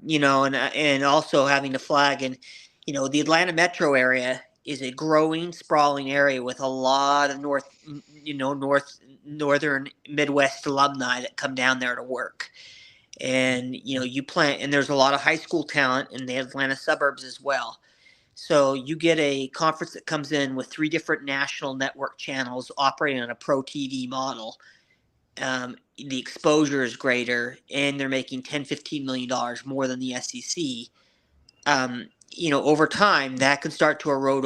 S1: and also having the flag, and the Atlanta metro area is a growing, sprawling area with a lot of northern Midwest alumni that come down there to work. And and there's a lot of high school talent in the Atlanta suburbs as well. So you get a conference that comes in with 3 different national network channels operating on a pro TV model. The exposure is greater, and they're making $10-15 million more than the SEC. Over time, that can start to erode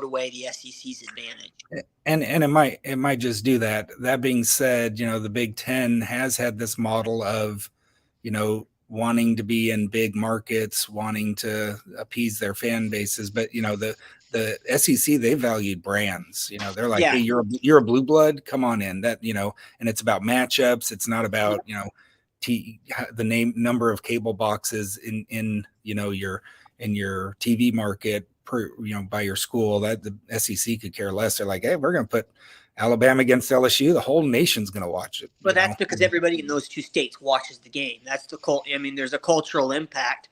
S1: away the SEC's advantage.
S3: And it might just do that. That being said, the Big Ten has had this model of, wanting to be in big markets, wanting to appease their fan bases, but the SEC, they valued brands. They're like, hey, you're a blue blood, come on in. That and it's about matchups. It's not about the number of cable boxes in your TV market per by your school. That the SEC could care less. They're like, hey, we're going to put Alabama against LSU. The whole nation's going to watch it.
S1: But that's because everybody in those 2 states watches the game. That's the there's a cultural impact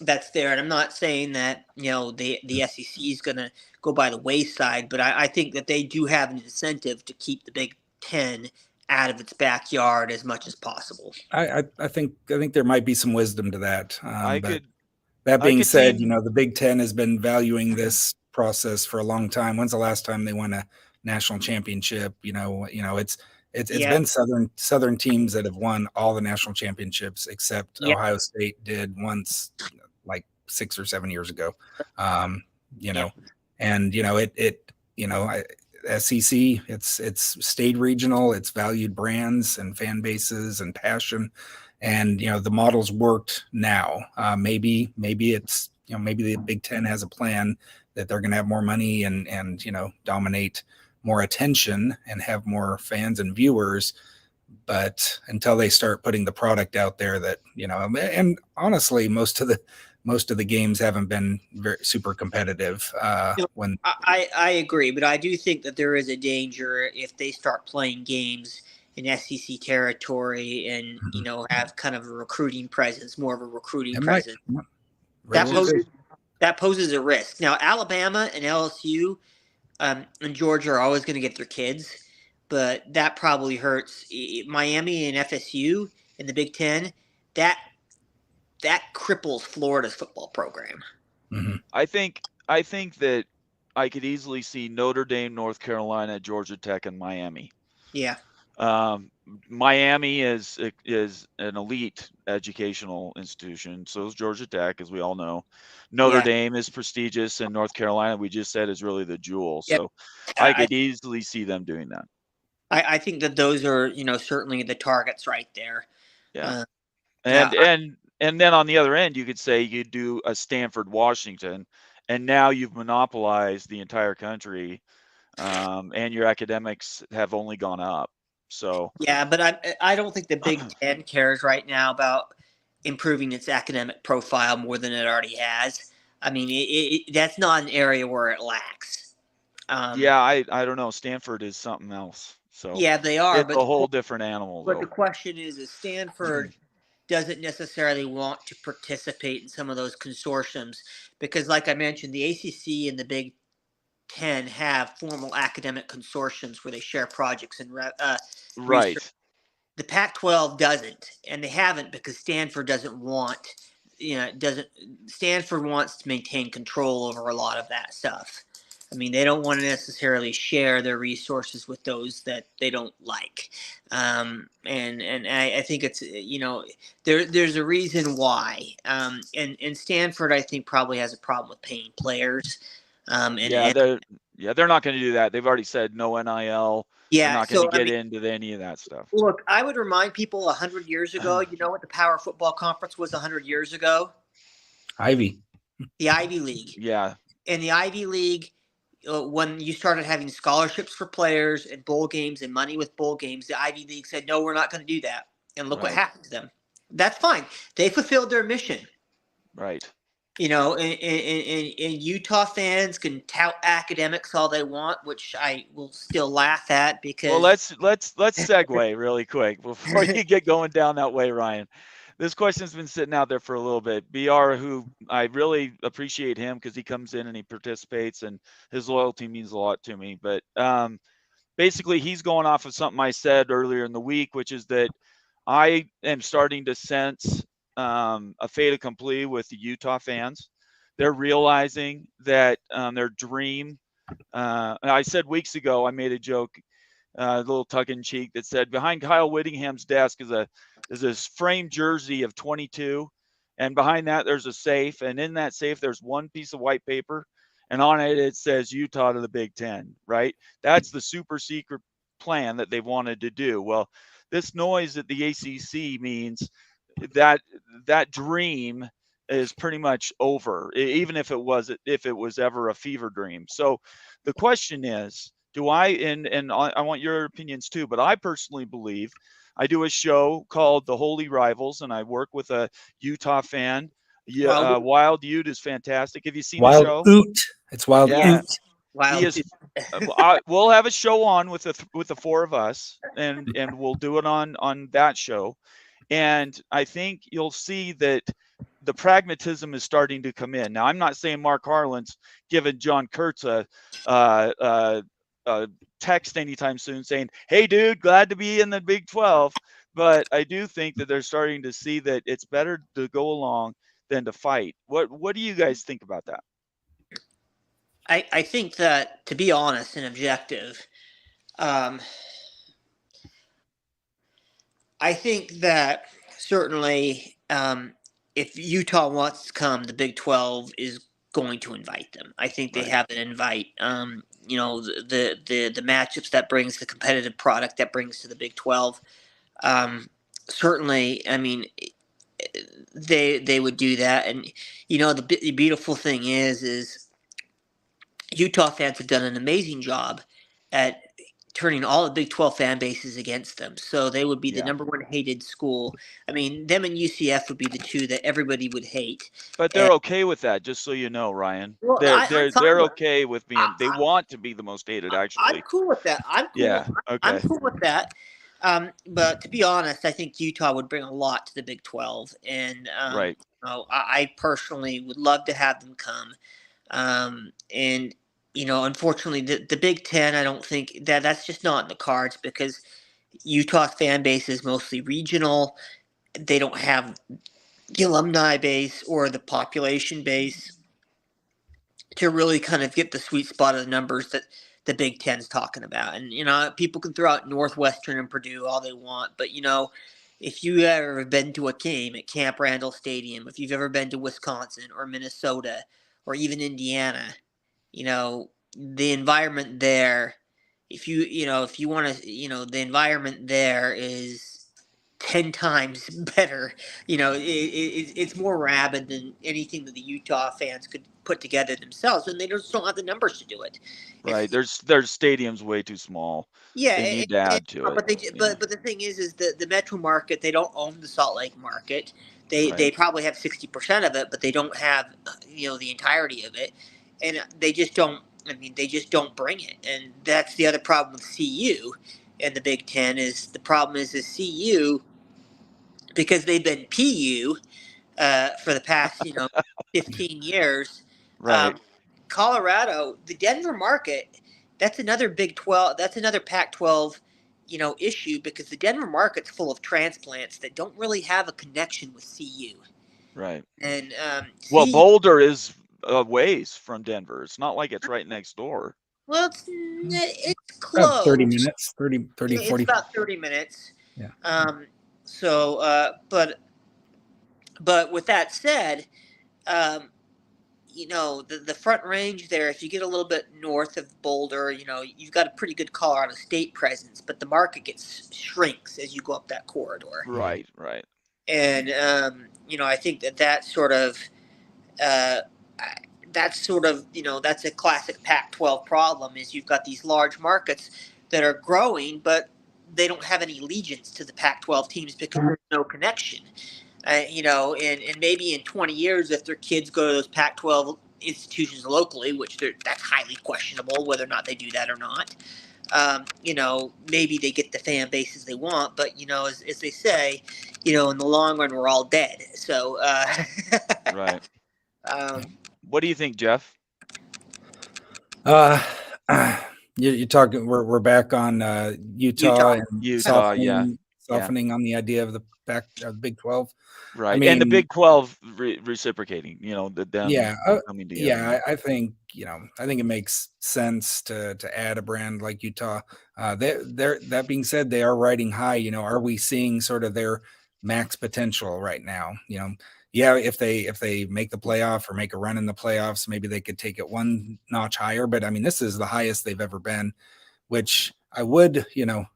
S1: that's there, and I'm not saying that the SEC is going to go by the wayside, but I think that they do have an incentive to keep the Big Ten out of its backyard as much as possible.
S3: I think there might be some wisdom to that. That being
S2: could
S3: said,
S2: see,
S3: the Big Ten has been valuing this process for a long time. When's the last time they won a national championship? It's been Southern teams that have won all the national championships except Ohio State did once, like 6 or 7 years ago. SEC. It's stayed regional. It's valued brands and fan bases and passion, and the model's worked now. Maybe it's maybe the Big Ten has a plan that they're going to have more money and dominate more attention and have more fans and viewers. But until they start putting the product out there, that and honestly, most of the games haven't been very super competitive. When
S1: I agree, but I do think that there is a danger if they start playing games in SEC territory and have kind of a recruiting presence, more of a recruiting presence. That poses a risk. Now, Alabama and LSU and Georgia are always going to get their kids, but that probably hurts Miami and FSU in the Big Ten. That cripples Florida's football program.
S3: Mm-hmm.
S2: I think that I could easily see Notre Dame, North Carolina, Georgia Tech, and Miami.
S1: Yeah.
S2: Miami is an elite educational institution. So is Georgia Tech, as we all know. Notre Dame is prestigious, and North Carolina, we just said, is really the jewel. So I could easily see them doing that.
S1: I think that those are, certainly the targets right there.
S2: Yeah. And then on the other end, you could say you do a Stanford, Washington, and now you've monopolized the entire country, and your academics have only gone up. So
S1: yeah, but I don't think the Big Ten cares right now about improving its academic profile more than it already has. I mean, that's not an area where it lacks.
S2: I don't know. Stanford is something else. So
S1: yeah, they are.
S2: It's a whole different animal.
S1: But the question is Stanford doesn't necessarily want to participate in some of those consortiums because, like I mentioned, the ACC and the Big Ten have formal academic consortiums where they share projects and
S2: right.
S1: research. The Pac-12 doesn't, and they haven't because Stanford doesn't want, Stanford wants to maintain control over a lot of that stuff. I mean, they don't want to necessarily share their resources with those that they don't like. And I think it's, there's a reason why. And Stanford, I think, probably has a problem with paying players.
S2: They're not going to do that. They've already said no NIL.
S1: Yeah,
S2: they're not going to get into any of that stuff.
S1: Look, I would remind people 100 years ago, you know what the Power Football Conference was 100 years ago?
S3: Ivy.
S1: The Ivy League.
S2: Yeah.
S1: And the Ivy League, when you started having scholarships for players and bowl games and money with bowl games, the Ivy League said, no, we're not going to do that. And look what happened to them. That's fine. They fulfilled their mission.
S2: Right.
S1: And Utah fans can tout academics all they want, which I will still laugh at because.
S2: Well, let's segue really quick before you get going down that way, Ryan. This question's been sitting out there for a little bit. BR, who I really appreciate him because he comes in and he participates, and his loyalty means a lot to me. But basically, he's going off of something I said earlier in the week, which is that I am starting to sense a fait accompli with the Utah fans. They're realizing that their dream. I said weeks ago, I made a joke, a little tongue in cheek, that said behind Kyle Whittingham's desk is this framed jersey of 22, and behind that there's a safe, and in that safe there's one piece of white paper, and on it says Utah to the Big Ten. Right? That's the super secret plan that they've wanted to do. Well, this noise at the ACC means that dream is pretty much over, even if it was ever a fever dream. So the question is, do I, and I want your opinions too, but I personally believe, I do a show called The Holy Rivals, and I work with a Utah fan. Wild Ute is fantastic. Have you seen the show?
S3: It's Wild Ute.
S2: We'll have a show on with the four of us, and we'll do it on that show. And I think you'll see that the pragmatism is starting to come in. Now, I'm not saying Mark Harlan's given John Kurtz a text anytime soon saying, hey, dude, glad to be in the Big 12. But I do think that they're starting to see that it's better to go along than to fight. What do you guys think about that?
S1: I think that, to be honest and objective, I think that certainly if Utah wants to come, the Big 12 is going to invite them. I think they have an invite. the matchups that brings, the competitive product that brings to the Big 12. Certainly, I mean, they would do that, and the beautiful thing is Utah fans have done an amazing job at turning all the Big 12 fan bases against them. So they would be the
S2: Yeah.
S1: number one hated school. I mean, them and UCF would be the two that everybody would hate.
S2: But they're okay with that, just so you know, Ryan.
S1: Well, I'm fine
S2: They're
S1: with it.
S2: okay with being. They want to be the most hated,
S1: I'm
S2: actually.
S1: cool with that. I'm cool.
S2: Yeah.
S1: I'm
S2: Okay.
S1: cool with that. But to be honest, I think Utah would bring a lot to the Big 12, and
S2: Right.
S1: I personally would love to have them come. And unfortunately, the Big Ten, I don't think that's just not in the cards because Utah's fan base is mostly regional. They don't have the alumni base or the population base to really kind of get the sweet spot of the numbers that the Big Ten's talking about. And people can throw out Northwestern and Purdue all they want, but if you ever been to a game at Camp Randall Stadium, if you've ever been to Wisconsin or Minnesota or even Indiana, the environment there, if you want to, the environment there is 10 times better. It's more rabid than anything that the Utah fans could put together themselves, and they just don't have the numbers to do it.
S2: Right. Their stadium's way too small.
S1: Yeah,
S2: They need to add to it.
S1: but the thing is the metro market, they don't own the Salt Lake market. They
S2: Right.
S1: probably have 60% of it, but they don't have the entirety of it, and they just don't. I mean, they just don't bring it, and that's the other problem with CU and the Big Ten is the problem is CU because they've been PU for the past 15 years.
S2: Right.
S1: Colorado, the Denver market, that's another Big 12, that's another Pac 12, issue because the Denver market's full of transplants that don't really have a connection with CU.
S2: Right.
S1: And
S2: Well,
S1: CU,
S2: Boulder is a ways from Denver. It's not like it's right next door.
S1: well, it's
S3: About
S1: close.
S3: 30 minutes, 30,
S1: It's
S3: 40.
S1: about 30 minutes.
S3: Yeah.
S1: But with that said, um, the Front Range there, if you get a little bit north of Boulder, you've got a pretty good Colorado State presence, but the market shrinks as you go up that corridor.
S2: Right. Right.
S1: And, I think that sort of, that's a classic Pac-12 problem is you've got these large markets that are growing, but they don't have any allegiance to the Pac-12 teams because there's no connection. And maybe in 20 years, if their kids go to those Pac-12 institutions locally, which that's highly questionable whether or not they do that or not, maybe they get the fan bases they want. But, as they say, in the long run, we're all dead. So,
S2: Right.
S1: um,
S2: What do you think, Jeff?
S3: You're talking. We're back on Utah and
S2: Utah, yeah.
S3: softening on the idea of the Big 12.
S2: Right.
S3: I mean,
S2: and the Big 12 reciprocating, them coming together.
S3: Yeah, I think it makes sense to add a brand like Utah. That being said, they are riding high. Are we seeing sort of their max potential right now? Yeah, if they make the playoff or make a run in the playoffs, maybe they could take it one notch higher. But I mean, this is the highest they've ever been, which I would, it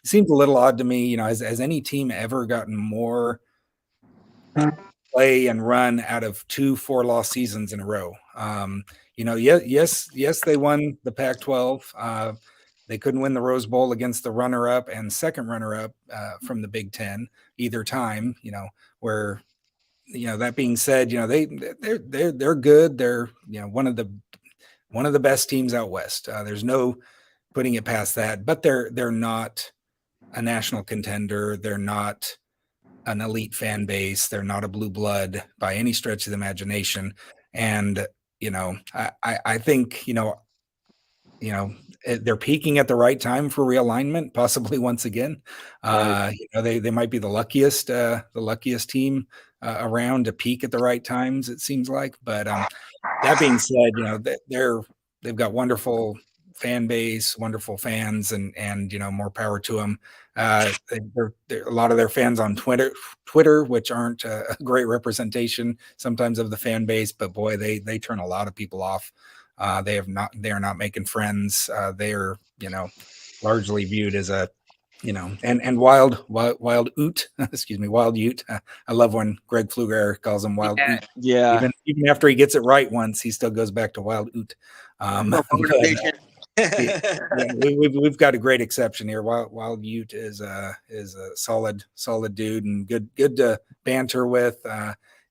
S3: seems a little odd to me. Has any team ever gotten more play and run out of 2 4-loss seasons in a row? Yes, they won the Pac-12. They couldn't win the Rose Bowl against the runner-up and second runner-up from the Big Ten either time. Where that being said, they're good. They're one of the best teams out west. There's no putting it past that. But they're not a national contender. They're not an elite fan base. They're not a blue blood by any stretch of the imagination. And I think they're peaking at the right time for realignment, possibly once again.
S2: Right.
S3: They might be the luckiest team around to peak at the right times, it seems like. But that being said, they've got wonderful fan base, wonderful fans, and more power to them. They're a lot of their fans on Twitter, which aren't a great representation sometimes of the fan base, but boy, they turn a lot of people off. They are not making friends. They are, largely viewed as a, and wild oot, excuse me, wild ute. I love when Greg Pfluger calls him wild
S1: Yeah.
S3: oot.
S2: Yeah.
S3: Even after he gets it right once, he still goes back to wild oot.
S1: Motivation.
S3: Yeah, we've got a great exception here. Wild Ute is a solid dude and good to banter with,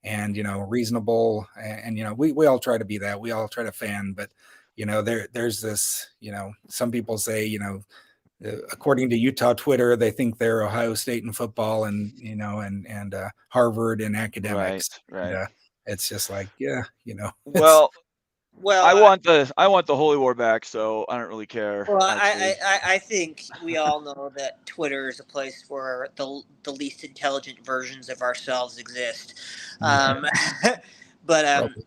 S3: and reasonable, and we all try to be that. We all try to fan, but there's this, some people say, according to Utah Twitter, they think they're Ohio State in football, and and Harvard in
S2: Right.
S3: academics. And,
S2: Right.
S3: it's just like, yeah, it's
S2: Well,
S1: Well,
S2: I want the Holy War back, so I don't really care.
S1: well,
S2: Actually,
S1: I think we all know that Twitter is a place where the least intelligent versions of ourselves exist. Um, but
S3: probably.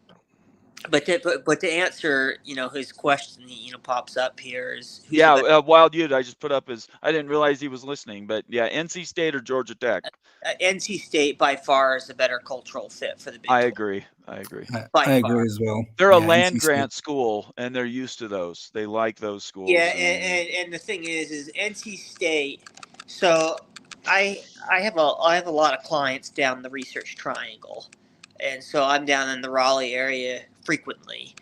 S1: but to answer his question, pops up here is who's the
S2: yeah.
S1: best.
S2: Wild Ute, I just put up his. I didn't realize he was listening, but yeah, NC State or Georgia Tech.
S1: NC State by far is a better cultural fit for the Big
S2: I
S1: 12
S2: agree. I agree.
S1: by
S3: I
S1: far.
S3: agree as well.
S2: They're a
S3: Yeah,
S2: land
S3: NC State.
S2: grant school, and they're used to those. They like those
S1: Yeah,
S2: schools.
S1: and the thing is NC State. So I have a lot of clients down the Research Triangle, and so I'm down in the Raleigh area frequently,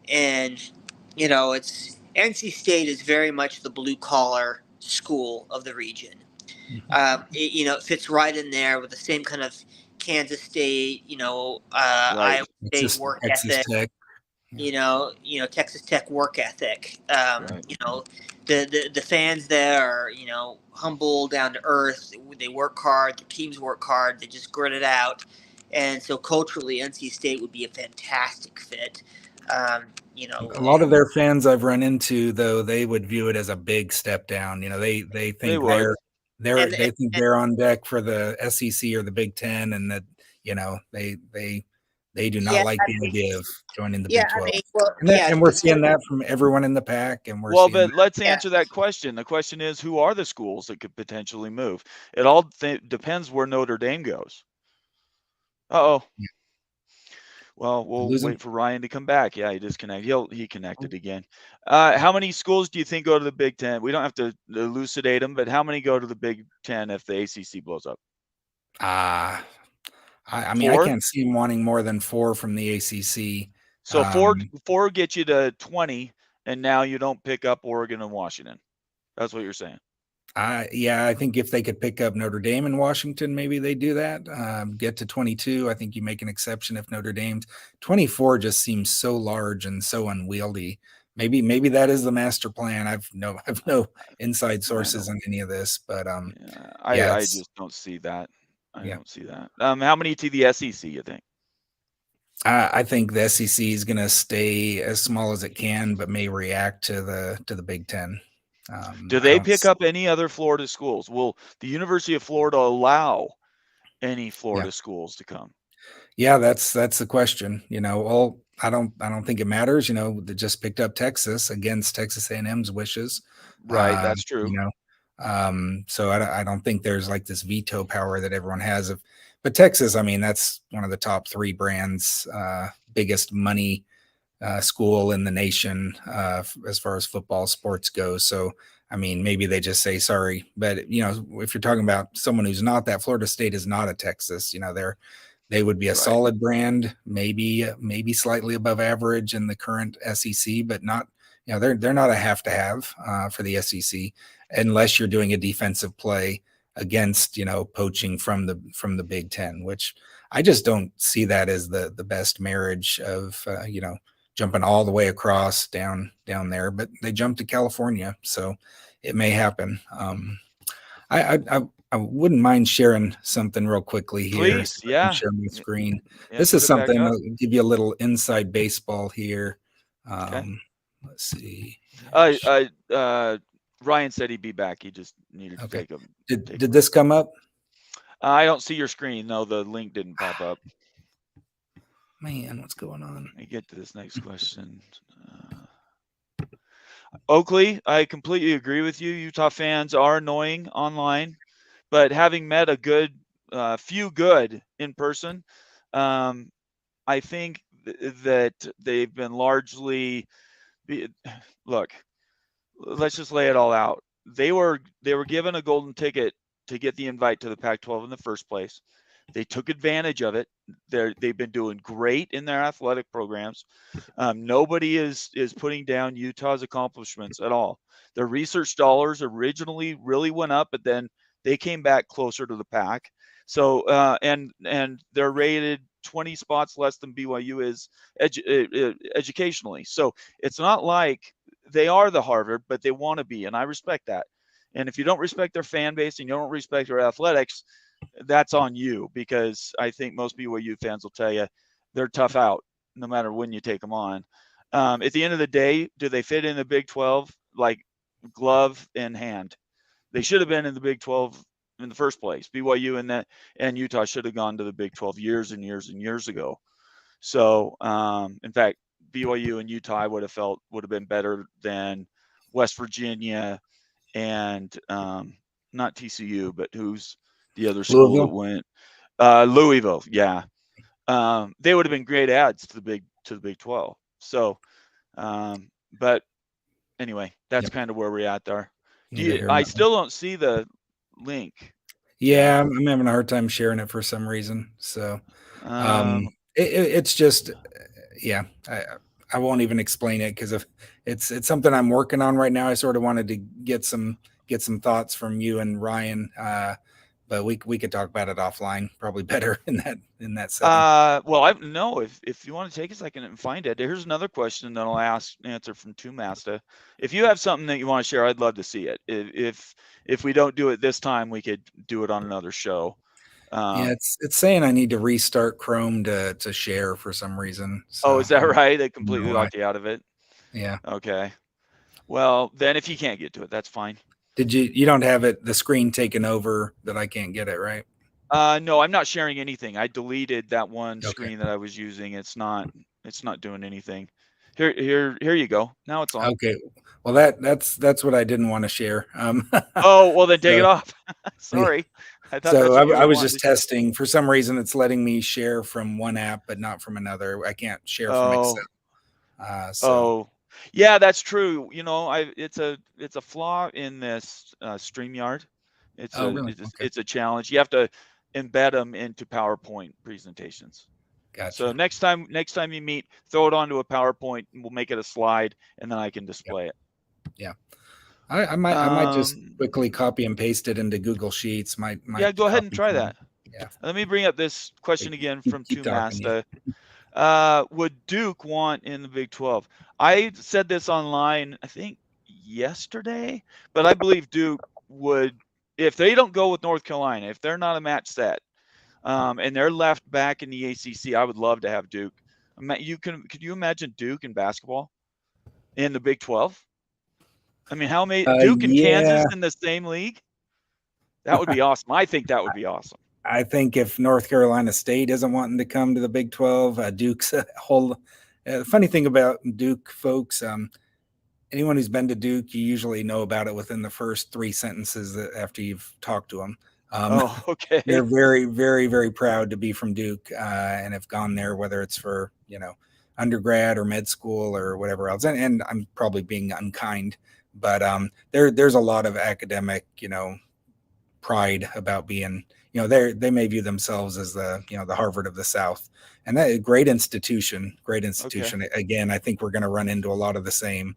S1: and it's NC State is very much the blue collar school of the region. It fits right in there with the same kind of Kansas State,
S2: Right.
S1: Iowa State
S3: Texas,
S1: work
S3: Texas
S1: ethic,
S3: Tech.
S1: Texas Tech work ethic.
S2: Right.
S1: The fans there are humble, down to earth. They work hard. The teams work hard. They just grit it out, and so culturally, NC State would be a fantastic fit.
S3: A lot of their fans I've run into, though, they would view it as a big step down. They
S2: They
S3: think
S2: would.
S1: and,
S3: they think
S1: and
S3: they're on deck for the SEC or the Big Ten, and that they do not
S1: yeah,
S3: like
S1: I
S3: the
S1: mean,
S3: idea of joining the
S1: yeah,
S3: Big 12.
S1: well,
S3: And
S1: yeah,
S3: we're seeing that from everyone in the pack, and we're
S2: Well,
S3: seeing
S2: but let's
S1: yeah.
S2: answer that question. The question is, who are the schools that could potentially move? It all depends where Notre Dame goes. Uh-oh.
S3: Yeah.
S2: Well, we'll
S3: Losing.
S2: wait for Ryan to come back. Yeah, he disconnected. He connected again. How many schools do you think go to the Big Ten? We don't have to elucidate them, but how many go to the Big Ten if the ACC blows up?
S3: I mean, I
S2: 4?
S3: can't see them wanting more than 4 from the ACC.
S2: So four get you to 20, and now you don't pick up Oregon and Washington. That's what you're saying.
S3: Yeah, I think if they could pick up Notre Dame and Washington, maybe they do that. Get to 22. I think you make an exception if Notre Dame's 24 just seems so large and so unwieldy. Maybe that is the master plan. I've no inside sources on any of this, but
S2: Yeah,
S3: yeah,
S2: I just don't see that. I
S3: Yeah.
S2: don't see that. How many to the SEC, you think?
S3: I think the SEC is going to stay as small as it can, but may react to the Big Ten.
S2: Do
S3: I
S2: they
S3: don't
S2: pick
S3: s-
S2: up any other Florida schools? Will the University of Florida allow any Florida schools to come?
S3: Yeah, that's the question. Well, I don't think it matters. They just picked up Texas against Texas A&M's wishes.
S2: Right, that's true.
S3: So I don't think there's like this veto power that everyone has. But Texas, I mean, that's one of the top 3 brands, biggest money school in the nation as far as football sports goes. So I mean, maybe they just say sorry. But if you're talking about someone who's not that, Florida State is not a Texas. They would be a
S2: Right.
S3: solid brand, maybe slightly above average in the current SEC, but not, they're not a have to have for the SEC unless you're doing a defensive play against, poaching from the Big Ten, which I just don't see that as the best marriage of, jumping all the way across down there, but they jumped to California, so it may happen. I wouldn't mind sharing something real quickly here.
S2: Please,
S3: So I can
S2: yeah.
S3: share my screen.
S2: Yeah,
S3: This
S2: put
S3: is
S2: it back
S3: something
S2: up.
S3: I'll give you a little inside baseball here.
S2: Okay.
S3: Let's see.
S2: Ryan said he'd be back. He just needed to
S3: Okay.
S2: take a.
S3: Did this come up?
S2: I don't see your screen. No, the link didn't pop up.
S3: Man, what's going on?
S2: Let me get to this next question. Oakley, I completely agree with you. Utah fans are annoying online, but having met a few good in person, I think that they've been largely Look, let's just lay it all out. They were given a golden ticket to get the invite to the Pac-12 in the first place. They took advantage of it. They've been doing great in their athletic programs. Nobody is putting down Utah's accomplishments at all. Their research dollars originally really went up, but then they came back closer to the pack. So and they're rated 20 spots less than BYU is educationally. So it's not like they are the Harvard, but they want to be, and I respect that. And if you don't respect their fan base and you don't respect their athletics, that's on you, because I think most BYU fans will tell you they're tough out no matter when you take them on. At the end of the day, do they fit in the Big 12 like glove in hand? They should have been in the Big 12 in the first place. BYU and Utah should have gone to the Big 12 years and years and years ago. So, in fact, BYU and Utah would have been better than West Virginia and not TCU, but who's the other school that
S3: Louisville.
S2: went? Louisville. Yeah, they would have been great adds to the Big 12. So, but anyway, that's kind of where we're at there. I still don't see the link.
S3: Yeah, I'm having a hard time sharing it for some reason. So it's just, yeah, I won't even explain it because if it's something I'm working on right now. I sort of wanted to get some thoughts from you and Ryan, but we could talk about it offline, probably better in that setting.
S2: Well, if you want to take a second and find it, here's another question that I'll answer from Masta. If you have something that you want to share, I'd love to see it. If we don't do it this time, we could do it on another show.
S3: Yeah, it's saying I need to restart Chrome to share for some reason. So,
S2: is that right? They completely locked you out of it?
S3: Yeah.
S2: Okay. Well, then if you can't get to it, that's fine.
S3: You don't have the screen taken over that I can't get it, right?
S2: No, I'm not sharing anything. I deleted that one screen that I was using. It's not doing anything. Here you go. Now it's on.
S3: Okay. Well, that's what I didn't want to share.
S2: Oh, well then take it off. Sorry.
S3: I thought I was just testing. For some reason, it's letting me share from one app, but not from another. I can't share from Excel.
S2: Yeah, that's true. It's a flaw in this StreamYard. It's a challenge. You have to embed them into PowerPoint presentations.
S3: Gotcha.
S2: So next time you meet, throw it onto a PowerPoint, and we'll make it a slide, and then I can display it.
S3: Yeah. I might just quickly copy and paste it into Google Sheets.
S2: Yeah, go ahead and try that.
S3: Yeah.
S2: Let me bring up this question again from Masta. Would Duke want in the Big 12? I said this online, I think yesterday, but I believe Duke would, if they don't go with North Carolina, if they're not a match set, and they're left back in the ACC, I would love to have Duke. Could you imagine Duke in basketball in the Big 12? I mean, how many Duke and Kansas in the same league? That would be awesome. I think that would be awesome.
S3: I think if North Carolina State isn't wanting to come to the Big 12, Duke's whole. The funny thing about Duke folks, anyone who's been to Duke, you usually know about it within the first 3 sentences after you've talked to them.
S2: Okay.
S3: They're very, very, very proud to be from Duke and have gone there, whether it's for undergrad or med school or whatever else. And I'm probably being unkind, but there's a lot of academic, pride about being. They may view themselves as the Harvard of the South, and that great institution. Okay. Again, I think we're going to run into a lot of the same,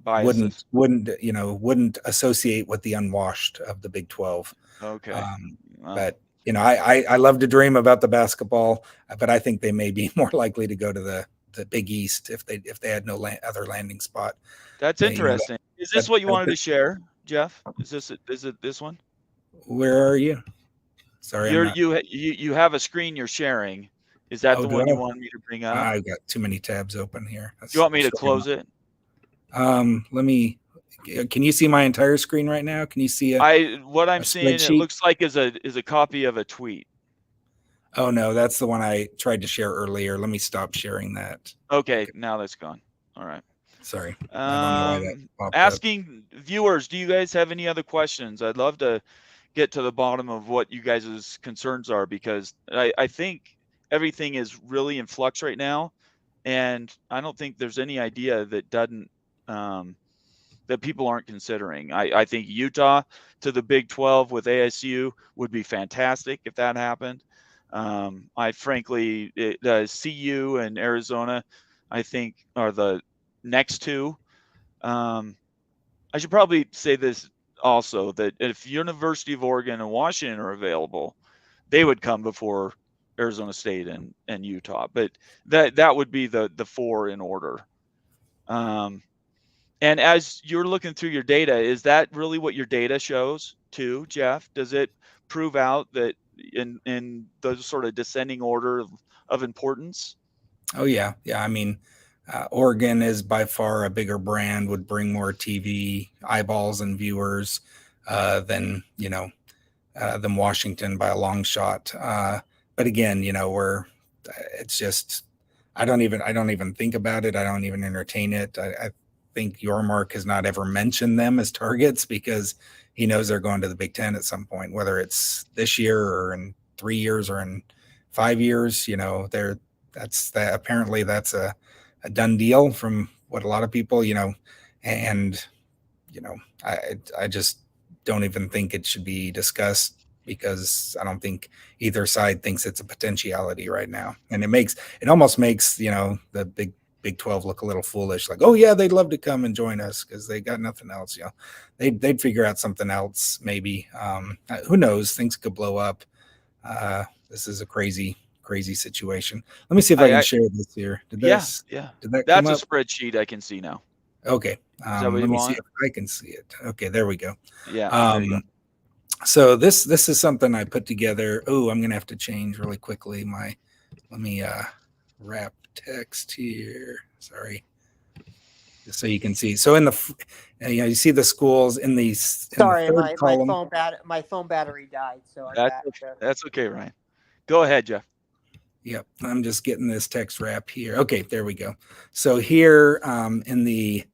S2: biases.
S3: wouldn't associate with the unwashed of the Big 12.
S2: Okay.
S3: Wow. But I love to dream about the basketball, but I think they may be more likely to go to the Big East if they had no other landing spot.
S2: That's interesting. Is this what you wanted to share, Jeff? Is it this one?
S3: Where are you? Sorry,
S2: you have a screen you're sharing. Is that the one you wanted me to bring up?
S3: I've got too many tabs open here.
S2: Do you want me to close it?
S3: Can you see my entire screen right now? Can you see
S2: what I'm seeing? It looks like is a copy of a tweet.
S3: Oh no, that's the one I tried to share earlier. Let me stop sharing that.
S2: Okay. Now that's gone. All right.
S3: Sorry. I don't know why that popped
S2: asking up. Viewers, do you guys have any other questions? I'd love to get to the bottom of what you guys' concerns are, because I think everything is really in flux right now, And I don't think there's any idea that doesn't that people aren't considering. I think Utah to the Big 12 with ASU would be fantastic if that happened. I frankly, CU and Arizona, I think, are the next two. I should probably say this also, that if University of Oregon and Washington are available, they would come before Arizona State and Utah. But that would be the four in order. And as you're looking through your data, is that really what your data shows too, Jeff? Does it prove out that in the sort of descending order of importance?
S3: Oh yeah, yeah. I mean, Oregon is by far a bigger brand, would bring more TV eyeballs and viewers than than Washington by a long shot. But again, it's just I don't even think about it. I don't even entertain it. I think Yormark has not ever mentioned them as targets because he knows they're going to the Big Ten at some point, whether it's this year or in 3 years or in 5 years. Apparently that's a done deal from what a lot of people, and I just don't even think it should be discussed because I don't think either side thinks it's a potentiality right now. And it almost makes, the Big 12 look a little foolish. Like, oh yeah, they'd love to come and join us because they got nothing else. They'd figure out something else. Maybe, who knows? Things could blow up. This is a crazy situation. Let me see if I can share this here. Did that
S2: That's
S3: come up?
S2: a spreadsheet I can see now.
S3: Okay.
S2: Is that what
S3: let
S2: you
S3: me
S2: want?
S3: see if I can see it. Okay, there we go.
S2: Yeah. There you go.
S3: So this is something I put together. Oh, I'm gonna have to change really quickly. Let me wrap text here. Sorry, just so you can see. So in the you see the schools in the
S1: Sorry,
S3: third
S1: my
S3: column.
S1: my phone battery died, so
S2: That's okay, Ryan. Go ahead, Jeff.
S3: Yep, I'm just getting this text wrap here. Okay, there we go. So here in the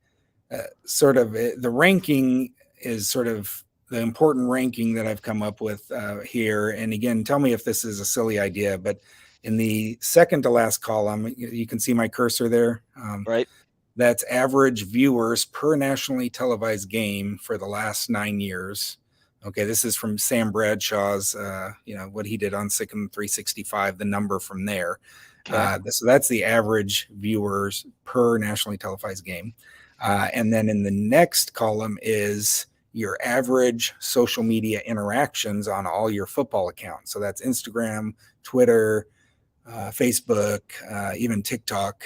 S3: sort of the ranking is sort of the important ranking that I've come up with here. And again, tell me if this is a silly idea, but in the second to last column, you can see my cursor there.
S2: Right.
S3: That's average viewers per nationally televised game for the last 9 years. Okay, this is from Sam Bradshaw's, what he did on Sikkim 365, the number from there.
S2: Okay.
S3: So that's the average viewers per nationally televised game. And then in the next column is your average social media interactions on all your football accounts. So that's Instagram, Twitter, Facebook, even TikTok,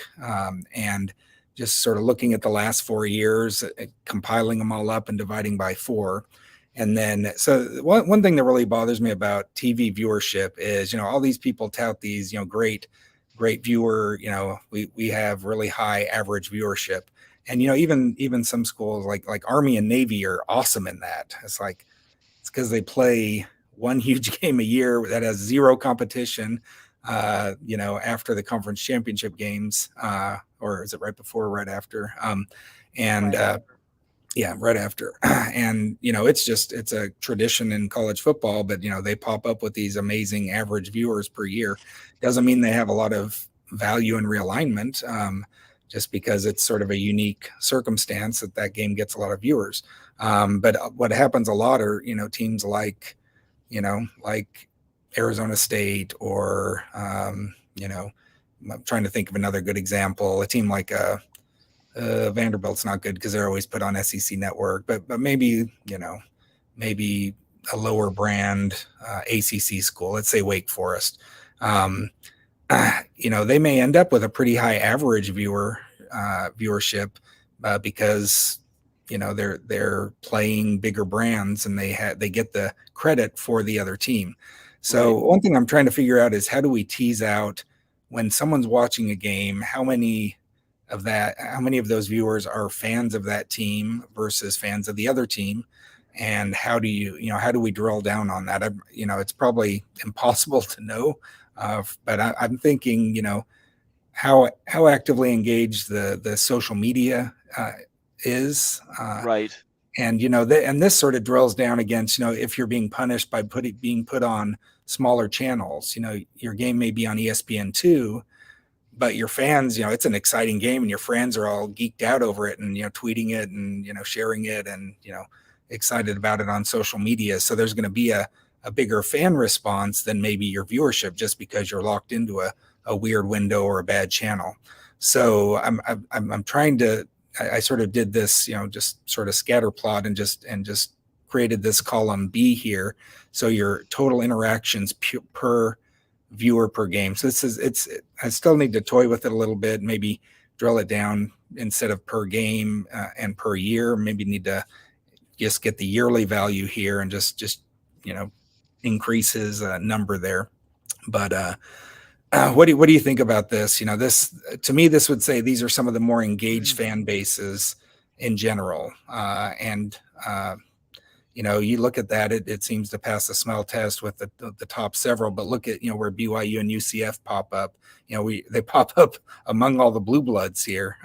S3: and just sort of looking at the last 4 years, compiling them all up and dividing by 4. And then, so one thing that really bothers me about TV viewership is, all these people tout these, great viewer, we have really high average viewership. And, even some schools like Army and Navy are awesome in that. It's because they play one huge game a year that has zero competition, after the conference championship games, or is it right before or right after? Yeah, right after. And, it's a tradition in college football, but, they pop up with these amazing average viewers per year. Doesn't mean they have a lot of value and realignment, just because it's sort of a unique circumstance that game gets a lot of viewers. But what happens a lot are, teams like Arizona State or, I'm trying to think of another good example, a team like Vanderbilt's not good because they're always put on SEC Network, but maybe maybe a lower brand ACC school, let's say Wake Forest. They may end up with a pretty high average viewership because they're playing bigger brands and they get the credit for the other team. So one thing I'm trying to figure out is how do we tease out when someone's watching a game, how many of those viewers are fans of that team versus fans of the other team, and how do we drill down on that? It's probably impossible to know, but I'm thinking, how actively engaged the social media is,
S2: Right.
S3: and and this sort of drills down against, if you're being punished by being put on smaller channels, your game may be on ESPN2, but your fans, it's an exciting game, and your friends are all geeked out over it, and tweeting it, and sharing it, and excited about it on social media. So there's going to be a bigger fan response than maybe your viewership, just because you're locked into a weird window or a bad channel. So I'm trying to, I sort of did this, just sort of scatter plot and just created this column B here. So your total interactions per viewer per game. So I still need to toy with it a little bit, maybe drill it down instead of per game and per year. Maybe need to just get the yearly value here and just increase his number there. But what do you think about this? This, to me, this would say these are some of the more engaged fan bases in general. You look at that, it seems to pass the smell test with the top several. But look at where BYU and UCF pop up. They pop up among all the blue bloods here.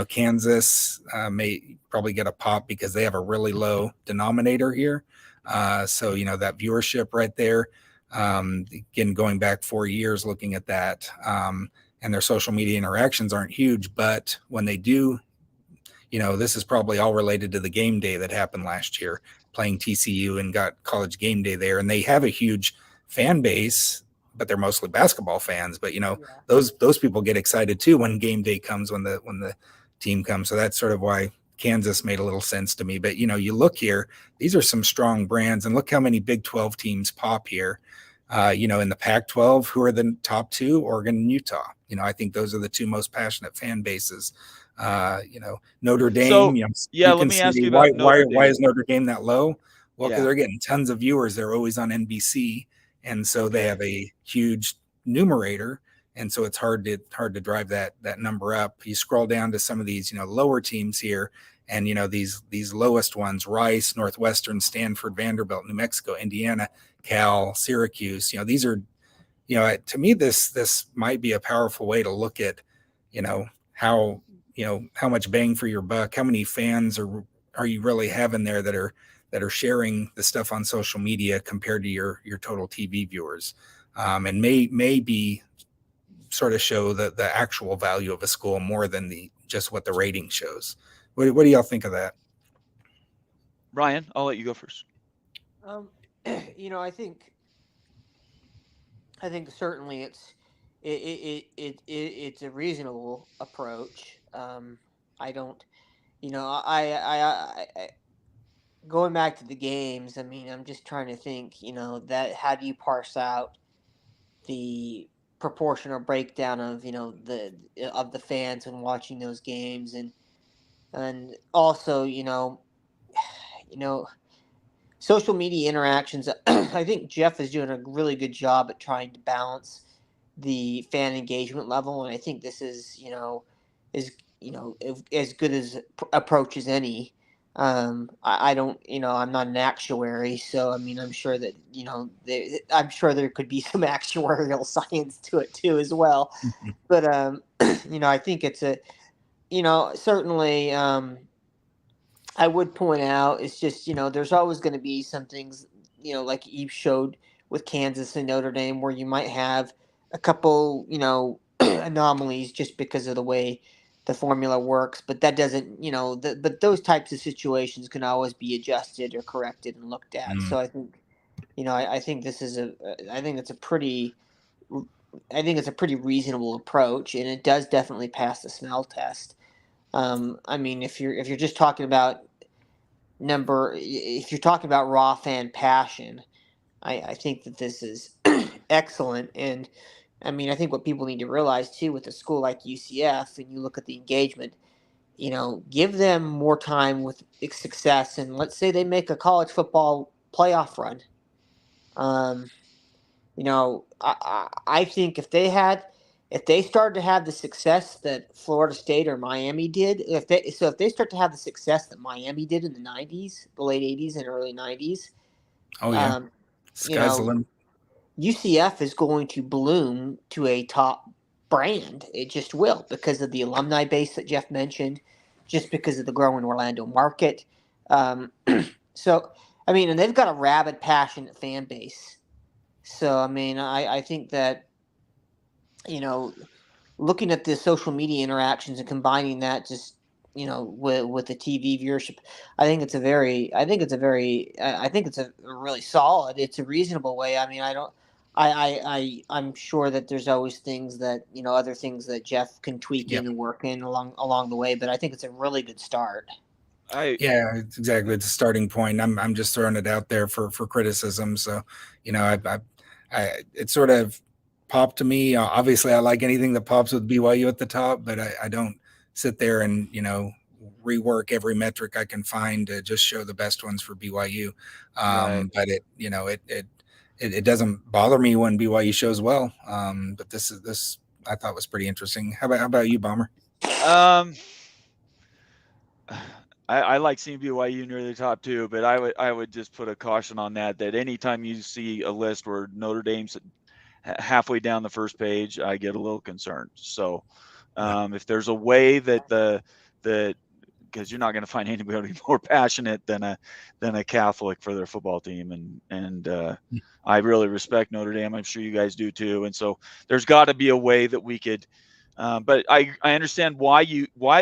S3: Kansas may probably get a pop because they have a really low denominator here. So that viewership right there. Again, going back 4 years, looking at that, and their social media interactions aren't huge, but when they do, this is probably all related to the game day that happened last year, playing TCU and got College Game Day there, and they have a huge fan base, but they're mostly basketball fans. But those people get excited too when game day comes, when the team comes. So that's sort of why Kansas made a little sense to me. But you look here, these are some strong brands, and look how many Big 12 teams pop here. In the Pac-12, who are the top two? Oregon and Utah. I think those are the two most passionate fan bases. Notre Dame.
S2: So,
S3: you
S2: let me ask you about Notre Dame.
S3: Why is Notre Dame that low? Well, because
S2: Yeah.
S3: they're getting tons of viewers. They're always on NBC, and so they have a huge numerator, and so it's hard to drive that number up. You scroll down to some of these lower teams here, and these lowest ones: Rice, Northwestern, Stanford, Vanderbilt, New Mexico, Indiana, Cal, Syracuse. These are, to me, this might be a powerful way to look at, how much bang for your buck, how many fans are you really having there that are sharing the stuff on social media compared to your total TV viewers, and maybe sort of show the actual value of a school more than just what the rating shows. What do y'all think of that?
S2: Ryan, I'll let you go first.
S1: I think certainly it's a reasonable approach. I don't, I going back to the games. I mean, I'm just trying to think. That how do you parse out the proportional breakdown of the fans when watching those games, and also social media interactions. I think Jeff is doing a really good job at trying to balance the fan engagement level, and I think this is is as good as approach as any. I don't, I'm not an actuary, so I mean, I'm sure that I'm sure there could be some actuarial science to it too as well. But I think it's a, certainly. I would point out it's just there's always going to be some things like you showed with Kansas and Notre Dame where you might have a couple anomalies just because of the way the formula works, but that doesn't but those types of situations can always be adjusted or corrected and looked at. So I think I think this is I think it's a pretty reasonable approach, and it does definitely pass the smell test. I mean, if you're just talking about if you're talking about raw fan passion, I think that this is excellent. And I mean, I think what people need to realize too with a school like UCF, and you look at the engagement, give them more time with success, and let's say they make a college football playoff run. I think if they started to have the success that Florida State or Miami did, if they start to have the success that Miami did in the '90s, the late '80s and early '90s,
S3: Oh yeah, sky's the limit.
S1: UCF is going to bloom to a top brand. It just will, because of the alumni base that Jeff mentioned, just because of the growing Orlando market. So, I mean, and they've got a rabid, passionate fan base. So, I mean, I think that, looking at the social media interactions and combining that just with the TV viewership, I think it's a really solid. It's a reasonable way. I mean, I don't. I'm sure that there's always things that other things that Jeff can tweak
S3: Yep.
S1: in and work in along the way, but I think it's a really good start.
S3: Yeah, it's exactly. It's a starting point. I'm just throwing it out there for criticism. So, it sort of popped to me. Obviously, I like anything that pops with BYU at the top, but I don't sit there and rework every metric I can find to just show the best ones for BYU.
S2: Right.
S3: But it doesn't bother me when BYU shows well. But this I thought was pretty interesting. How about you, Bomber?
S2: I like seeing BYU near the top too, but I would just put a caution on that anytime you see a list where Notre Dame's halfway down the first page, I get a little concerned. So if there's a way that because you're not going to find anybody more passionate than a Catholic for their football team, and I really respect Notre Dame. I'm sure you guys do too. And so there's got to be a way that we could. But I understand why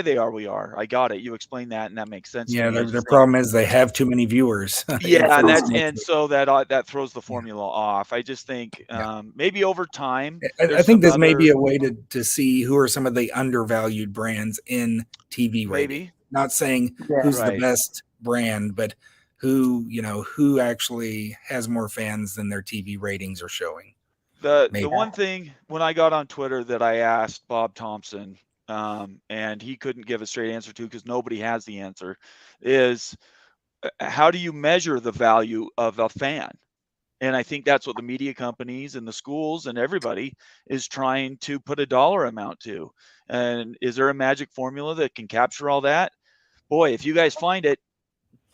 S2: they are we are. I got it. You explained that, and that makes sense to
S3: Yeah,
S2: me.
S3: their problem is they have too many viewers.
S2: Yeah, and so that throws the formula off. I just think maybe over time.
S3: I think this may be a way to see who are some of the undervalued brands in TV rating.
S2: Maybe.
S3: Not saying who's the best brand, but who actually has more fans than their TV ratings are showing.
S2: The one thing when I got on Twitter that I asked Bob Thompson, and he couldn't give a straight answer to because nobody has the answer, is how do you measure the value of a fan? And I think that's what the media companies and the schools and everybody is trying to put a dollar amount to. And is there a magic formula that can capture all that? Boy, if you guys find it,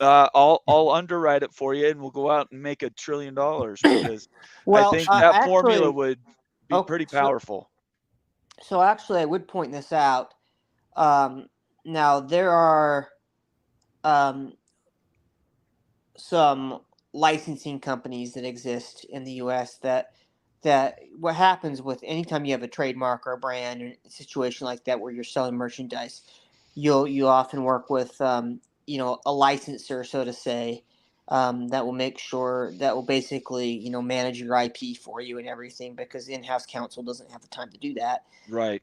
S2: I'll underwrite it for you, and we'll go out and make $1 trillion because I think that formula would be pretty powerful.
S1: So actually, I would point this out. Now there are some licensing companies that exist in the U.S. that what happens with anytime you have a trademark or a brand or a situation like that where you're selling merchandise, you often work with a licensor, so to say, that will make sure that will basically manage your IP for you and everything, because the in-house counsel doesn't have the time to do that.
S2: Right.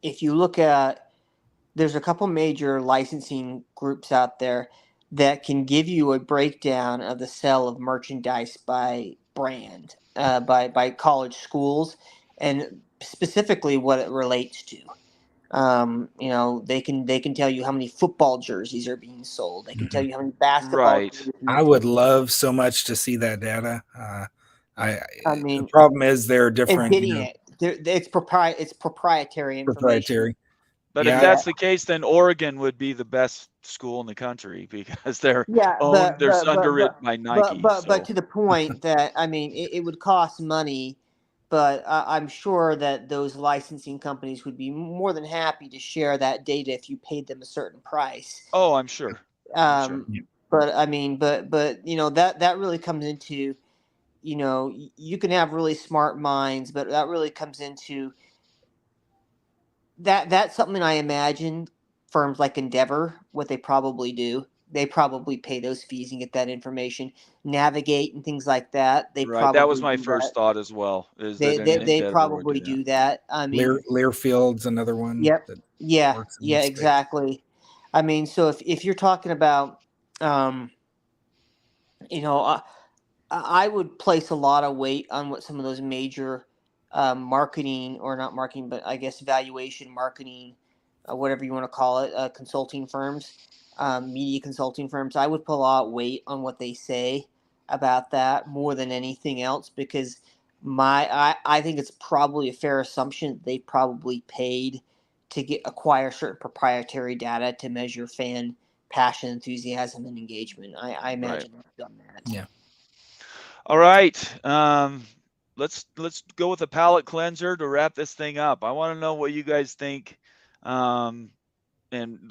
S1: If you look at, there's a couple major licensing groups out there that can give you a breakdown of the sale of merchandise by brand, by college schools, and specifically what it relates to. They can tell you how many football jerseys are being sold. They can tell you how many basketball.
S2: Right.
S3: I would love so much to see that data. The problem is they're different.
S1: It's proprietary information.
S3: Proprietary.
S2: But if that's the case, then Oregon would be the best school in the country because they're underwritten by Nike.
S1: But to the point that it would cost money, but I'm sure that those licensing companies would be more than happy to share that data if you paid them a certain price.
S2: Oh, I'm sure.
S1: But that really comes into, you can have really smart minds, but that really comes into that's something I imagine firms like Endeavor, what they probably do. They probably pay those fees and get that information, navigate and things like that.
S2: That was my first thought as well. Is
S1: they probably do that. I mean,
S3: Learfield's another one.
S1: Yep. Yeah. Exactly. I mean, so if you're talking about, I would place a lot of weight on what some of those major marketing, or not marketing, but I guess valuation marketing, whatever you want to call it, consulting firms, media consulting firms. I would put a lot of weight on what they say about that more than anything else, because I think it's probably a fair assumption that they probably paid to acquire certain proprietary data to measure fan passion, enthusiasm, and engagement. I imagine they've done that.
S3: Yeah.
S2: All right. Let's go with a palate cleanser to wrap this thing up. I want to know what you guys think. And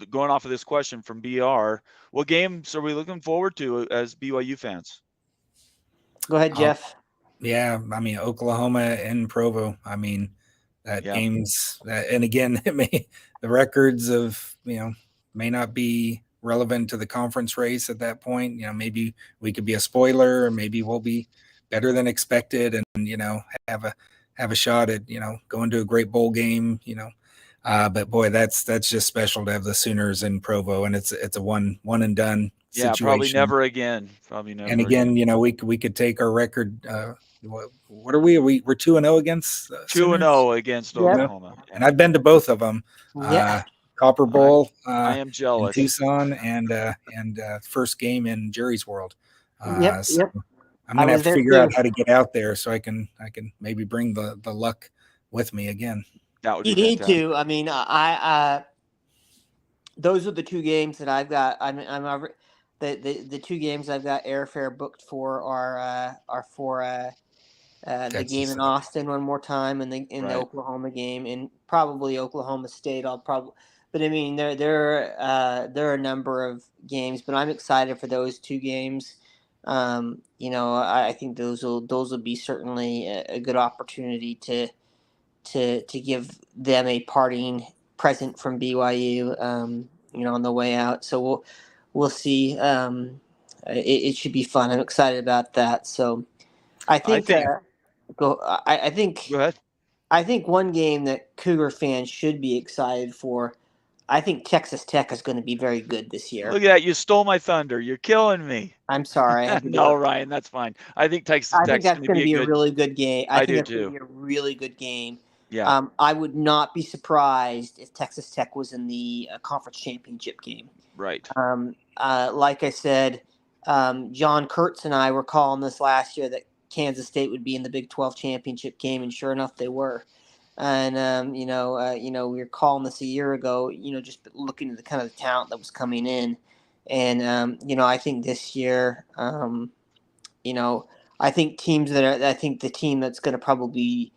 S2: going off of this question from BR, what games are we looking forward to as BYU fans?
S1: Go ahead, Jeff.
S3: Yeah, I mean Oklahoma and Provo. I mean that
S2: Yeah.
S3: game's and again the records of may not be relevant to the conference race at that point. Maybe we could be a spoiler, or maybe we'll be better than expected, and have a shot at going to a great bowl game. But boy, that's just special to have the Sooners in Provo, and it's a one and done
S2: Yeah, probably
S3: situation.
S2: never again. Probably
S3: And
S2: never
S3: again,
S2: again.
S3: we could take our record. What are we? We're 2-0 against
S2: 2-0
S3: Sooners.
S2: against
S1: Yep.
S2: Oklahoma.
S3: And I've been to both of them.
S1: Yeah.
S3: Copper
S2: I
S3: Bowl
S2: I am
S3: in
S2: jealous.
S3: Tucson, and first game in Jerry's World.
S1: Yep.
S3: So
S1: Yep.
S3: I'm
S1: I
S3: gonna
S1: was
S3: have to
S1: there
S3: figure out
S1: too.
S3: how to get out there so I can maybe bring the luck with me again.
S2: That would
S1: You
S2: be
S1: need
S2: fantastic.
S1: to. I mean, those are the two games that I've got. The two games I've got airfare booked for are for the game
S3: Texas.
S1: in Austin one more time, and the
S2: Right.
S1: Oklahoma game, and probably Oklahoma State. But I mean, there are a number of games, but I'm excited for those two games. I think those will be certainly a good opportunity to give them a parting present from BYU. On the way out, so we'll see. It should be fun. I'm excited about that. So I
S2: I
S1: think.
S2: think
S1: Go. I
S2: Go
S1: think.
S2: ahead.
S1: I think one game that Cougar fans should be excited for. I think Texas Tech is going to be very good this year.
S2: Look at that. You stole my thunder. You're killing me.
S1: I'm sorry, I had to do
S2: No,
S1: it.
S2: Ryan, that's fine. I think Texas
S1: I think
S2: Tech's
S1: that's
S2: going to
S1: going to
S2: be a
S1: be a
S2: good.
S1: really good game. I
S2: I
S1: think
S2: do
S1: that's going to
S2: too.
S1: be a really good game.
S2: Yeah.
S1: I would not be surprised if Texas Tech was in the conference championship game.
S2: Right.
S1: Like I said, John Kurtz and I were calling this last year that Kansas State would be in the Big 12 championship game, and sure enough, they were. And we were calling this a year ago. Just looking at the kind of the talent that was coming in, and I think this year, I think I think the team that's going to probably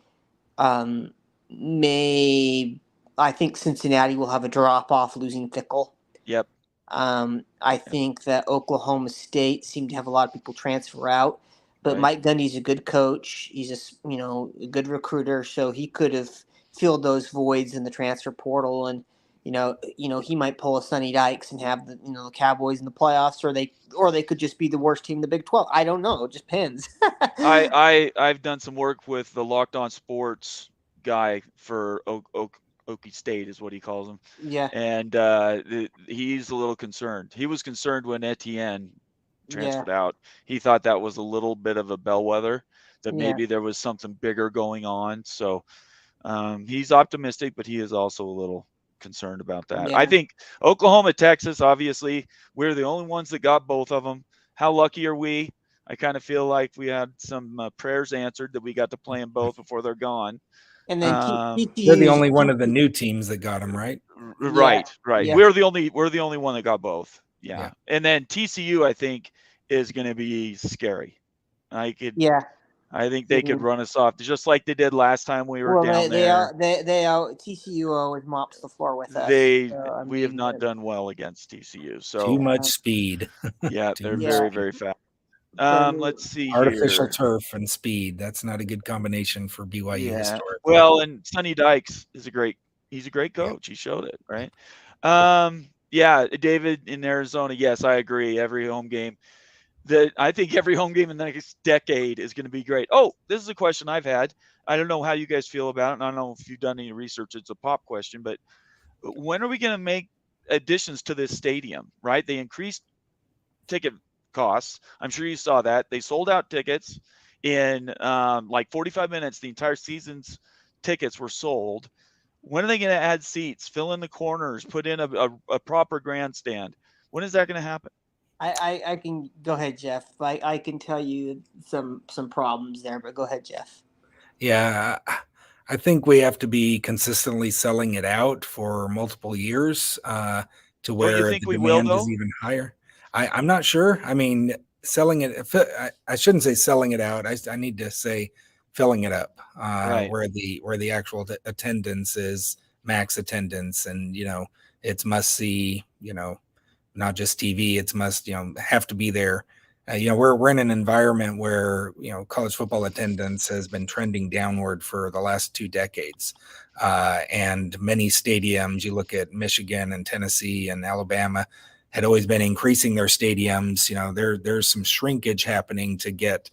S1: um, may. I think Cincinnati will have a drop off losing Fickle.
S2: Yep.
S1: I think that Oklahoma State seemed to have a lot of people transfer out, but
S2: Right.
S1: Mike Gundy's a good coach. He's a good recruiter, so he could have filled those voids in the transfer portal, and he might pull a Sonny Dykes and have the Cowboys in the playoffs, or they could just be the worst team in the Big 12. I don't know. It just depends.
S2: I've done some work with the Locked On Sports guy for Okie State is what he calls them.
S1: Yeah,
S2: And he's a little concerned. He was concerned when Etienne transferred out. He thought that was a little bit of a bellwether, that
S1: yeah,
S2: maybe there was something bigger going on. So he's optimistic, but he is also a little concerned about that. I
S1: yeah.
S2: think Oklahoma, Texas, obviously, we're the only ones that got both of them. How lucky are we? I kind of feel like we had some prayers answered that we got to play them both before they're gone.
S1: And then
S3: They're the
S1: TCU's
S3: only one of the new teams that got them, right?
S2: Right.
S1: Yeah.
S2: We're the only one that got both. Yeah.
S3: Yeah.
S2: And then TCU, I think, is going to be scary. I think they could run us off just like they did last time we were down there.
S1: TCU always mops the floor with us.
S2: We have not done well against TCU. So
S3: too much speed.
S2: yeah, they're
S1: much
S2: very,
S1: speed.
S2: very fast.
S1: Very-
S2: Let's see
S3: Artificial
S2: here.
S3: turf and speed. That's not a good combination for BYU
S2: Yeah.
S3: historically.
S2: Well, and Sonny Dykes is he's a great coach. He showed it, right? Yeah, David in Arizona. Yes, I agree. Every home game. I think every home game in the next decade is going to be great. Oh, this is a question I've had. I don't know how you guys feel about it. And I don't know if you've done any research. It's a pop question, but when are we going to make additions to this stadium, right? They increased ticket costs. I'm sure you saw that. They sold out tickets in like 45 minutes. The entire season's tickets were sold. When are they going to add seats, fill in the corners, put in a proper grandstand? When is that going to happen?
S1: I can go ahead, Jeff. I can tell you some problems there, but go ahead, Jeff.
S3: Yeah, I think we have to be consistently selling it out for multiple years to where the demand is even higher. I'm not sure. I mean, selling it. I shouldn't say selling it out. I need to say filling it up,
S2: Right.
S3: where the actual attendance is max attendance, and it's must see. Not just TV. It's must have to be there we're in an environment where college football attendance has been trending downward for the last 2 decades, and many stadiums. You look at Michigan and Tennessee and Alabama had always been increasing their stadiums. There's some shrinkage happening to get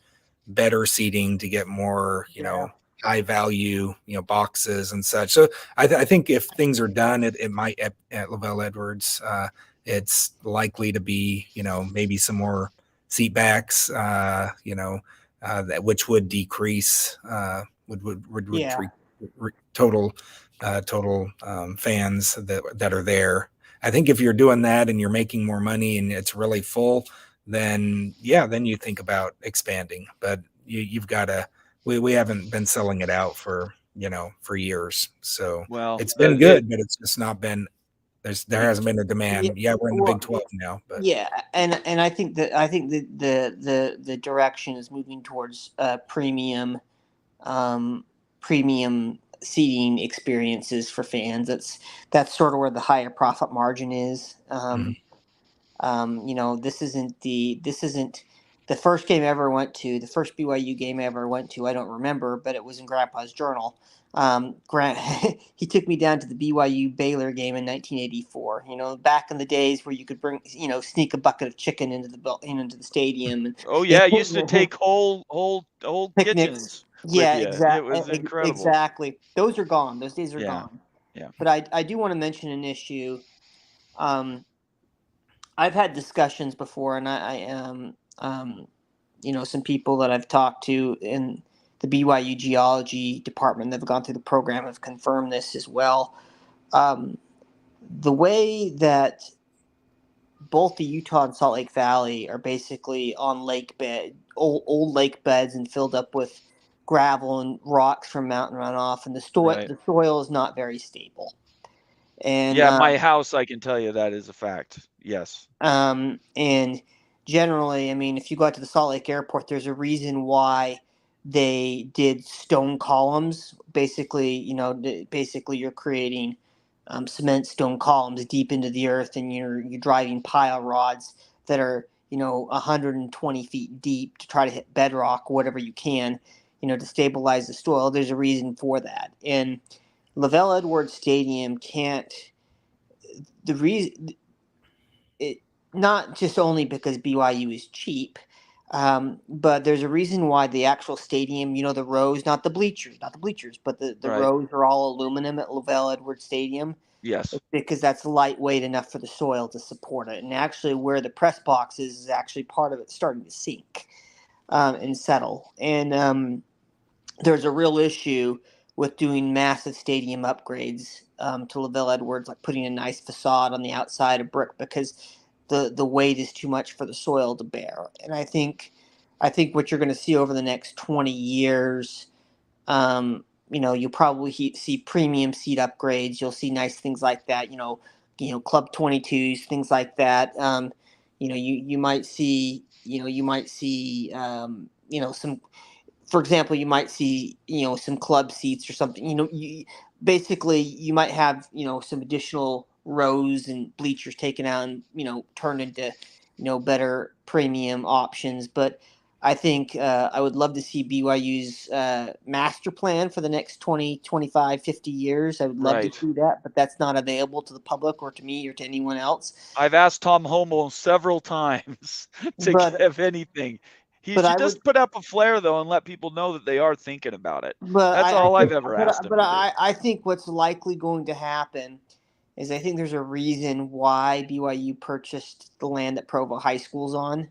S3: better seating, to get more high value boxes and such. So I think if things are done, it might at Lavelle Edwards. It's likely to be maybe some more seat backs, that which would decrease,
S1: Yeah.
S3: total fans that are there. I think if you're doing that and you're making more money and it's really full, then you think about expanding. But you've got to. We haven't been selling it out for years, so it's been good, but it's just not been. There hasn't been a demand. Yeah, we're in the Big 12 now, but
S1: yeah, and I think that the direction is moving towards premium seating experiences for fans. That's sort of where the higher profit margin is. This isn't the first game I ever went to. The first BYU game I ever went to, I don't remember, but it was in Grandpa's journal. Grant, he took me down to the BYU Baylor game in 1984. Back in the days where you could bring, sneak a bucket of chicken into the stadium. And,
S2: oh yeah, used to take whole
S1: picnics.
S2: kitchens
S1: Yeah,
S2: with you. It was incredible.
S1: Exactly. Those are gone. Those days are gone.
S2: Yeah.
S1: But I do want to mention an issue. I've had discussions before, and some people that I've talked to in the BYU Geology department that have gone through the program have confirmed this as well. The way that both the Utah and Salt Lake Valley are basically on old lake beds and filled up with gravel and rocks from mountain runoff, and the soil is not very stable. And
S2: my house, I can tell you that is a fact. Yes.
S1: And generally, I mean, if you go out to the Salt Lake Airport, there's a reason why they did stone columns. Basically, you're creating cement stone columns deep into the earth, and you're driving pile rods that are 120 feet deep to try to hit bedrock, whatever you can, to stabilize the soil. There's a reason for that, and Lavelle Edwards Stadium can't. The reason it not just only because BYU is cheap, but there's a reason why the actual stadium, the rows, not the bleachers, but the rows are all aluminum at Lavelle Edwards Stadium.
S2: Yes.
S1: It's because that's lightweight enough for the soil to support it. And actually where the press box is actually part of it starting to sink and settle. And there's a real issue with doing massive stadium upgrades to Lavelle Edwards, like putting a nice facade on the outside of brick, because the weight is too much for the soil to bear. And I think what you're going to see over the next 20 years, you'll probably see premium seat upgrades. You'll see nice things like that. Club 22s, things like that. You might see some. For example, you might see some club seats or something. Basically you might have some additional rows and bleachers taken out and turned into better premium options. But I think I would love to see BYU's master plan for the next 20, 25, 50 years. I would love to see that, but that's not available to the public or to me or to anyone else.
S2: I've asked Tom Homo several times to give anything. He should just put up a flare, though, and let people know that they are thinking about it. That's all I've ever asked him to do.
S1: I think what's likely going to happen is I think there's a reason why BYU purchased the land that Provo High School's on.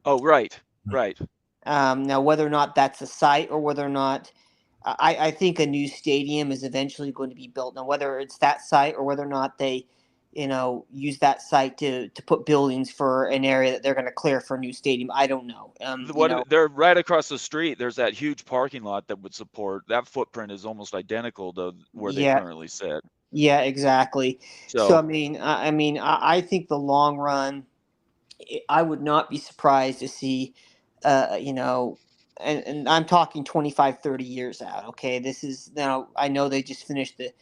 S2: Oh, right.
S1: Now, whether or not that's a site or whether or not I think a new stadium is eventually going to be built. Now, whether it's that site or whether or not they use that site to put buildings for an area that they're going to clear for a new stadium, I don't know.
S2: They're right across the street. There's that huge parking lot that would support. That footprint is almost identical to where they currently sit.
S1: Yeah, exactly. So I think the long run, I would not be surprised to see, and I'm talking 25, 30 years out. Okay. This is now, I know they just finished the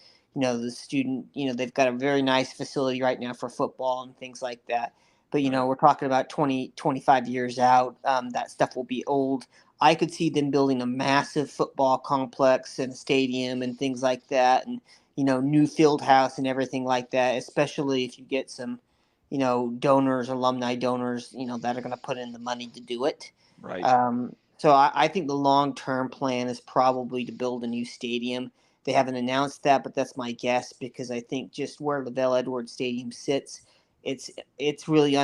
S1: student, they've got a very nice facility right now for football and things like that. but
S2: Right.
S1: we're talking about 20, 25 years out. That stuff will be old. I could see them building a massive football complex and a stadium and things like that, and new field house and everything like that. Especially if you get some, donors, alumni donors, that are going to put in the money to do it.
S2: Right.
S1: So I think the long-term plan is probably to build a new stadium. They haven't announced that, but that's my guess because I think just where Lavelle Edwards Stadium sits, it's really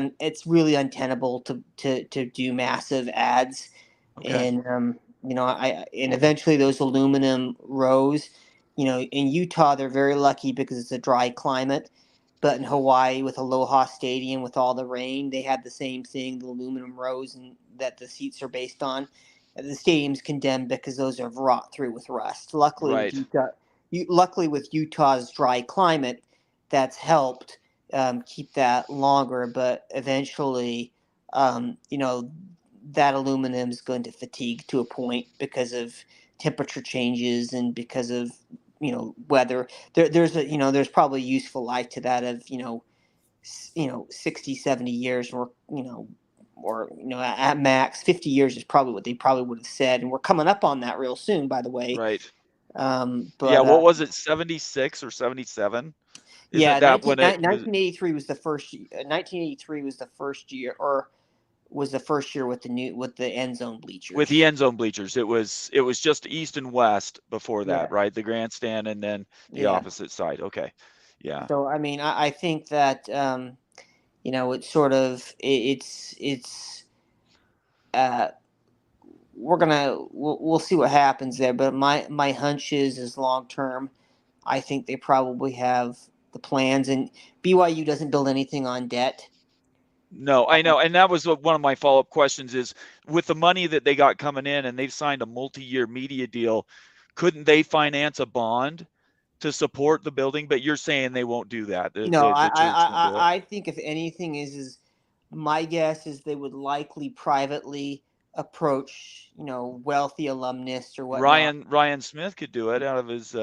S1: untenable to do massive ads,
S2: Okay.
S1: and and eventually those aluminum rows, in Utah they're very lucky because it's a dry climate, but in Hawaii with Aloha Stadium with all the rain, they had the same thing, the aluminum rows and that the seats are based on. The stadium's condemned because those are rot through with rust.
S2: Right.
S1: Luckily with Utah's dry climate, that's helped keep that longer. But eventually, that aluminum is going to fatigue to a point because of temperature changes and because of weather. There's probably useful life to that of 60, 70 years, or at max 50 years is probably what they probably would have said, and we're coming up on that real soon, by the way.
S2: Right. Yeah.
S1: But
S2: What was it? 76 or 77?
S1: yeah,
S2: Isn't that when it was
S1: 1983 was the first. 1983 was the first year, or was the first year with the end zone
S2: with the
S1: bleachers.
S2: end zone bleachers? It was just east and west before
S1: Yeah,
S2: that, right? The grandstand and then the
S1: yeah.
S2: opposite side. Okay. Yeah.
S1: So I mean, I think that it's sort of it's uh, we'll see what happens there. But my hunch is long term. I think they probably have the plans, and BYU doesn't build anything on debt.
S2: No, I know. And that was one of my follow-up questions is with the money that they got coming in and they've signed a multi-year media deal, couldn't they finance a bond to support the building? But you're saying they won't do that. The
S1: No,
S2: the, the church won't do it.
S1: I think if anything is my guess is they would likely privately approach wealthy alumnus or whatnot.
S2: Ryan Smith could do it out of his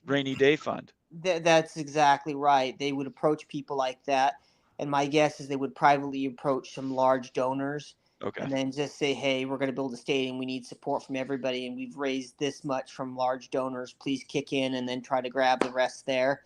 S2: rainy day fund.
S1: That's exactly right. They would approach people like that, and my guess is they would privately approach some large donors,
S2: Okay.
S1: and then just say, "Hey, we're going to build a stadium. We need support from everybody, and we've raised this much from large donors. Please kick in," and then try to grab the rest there.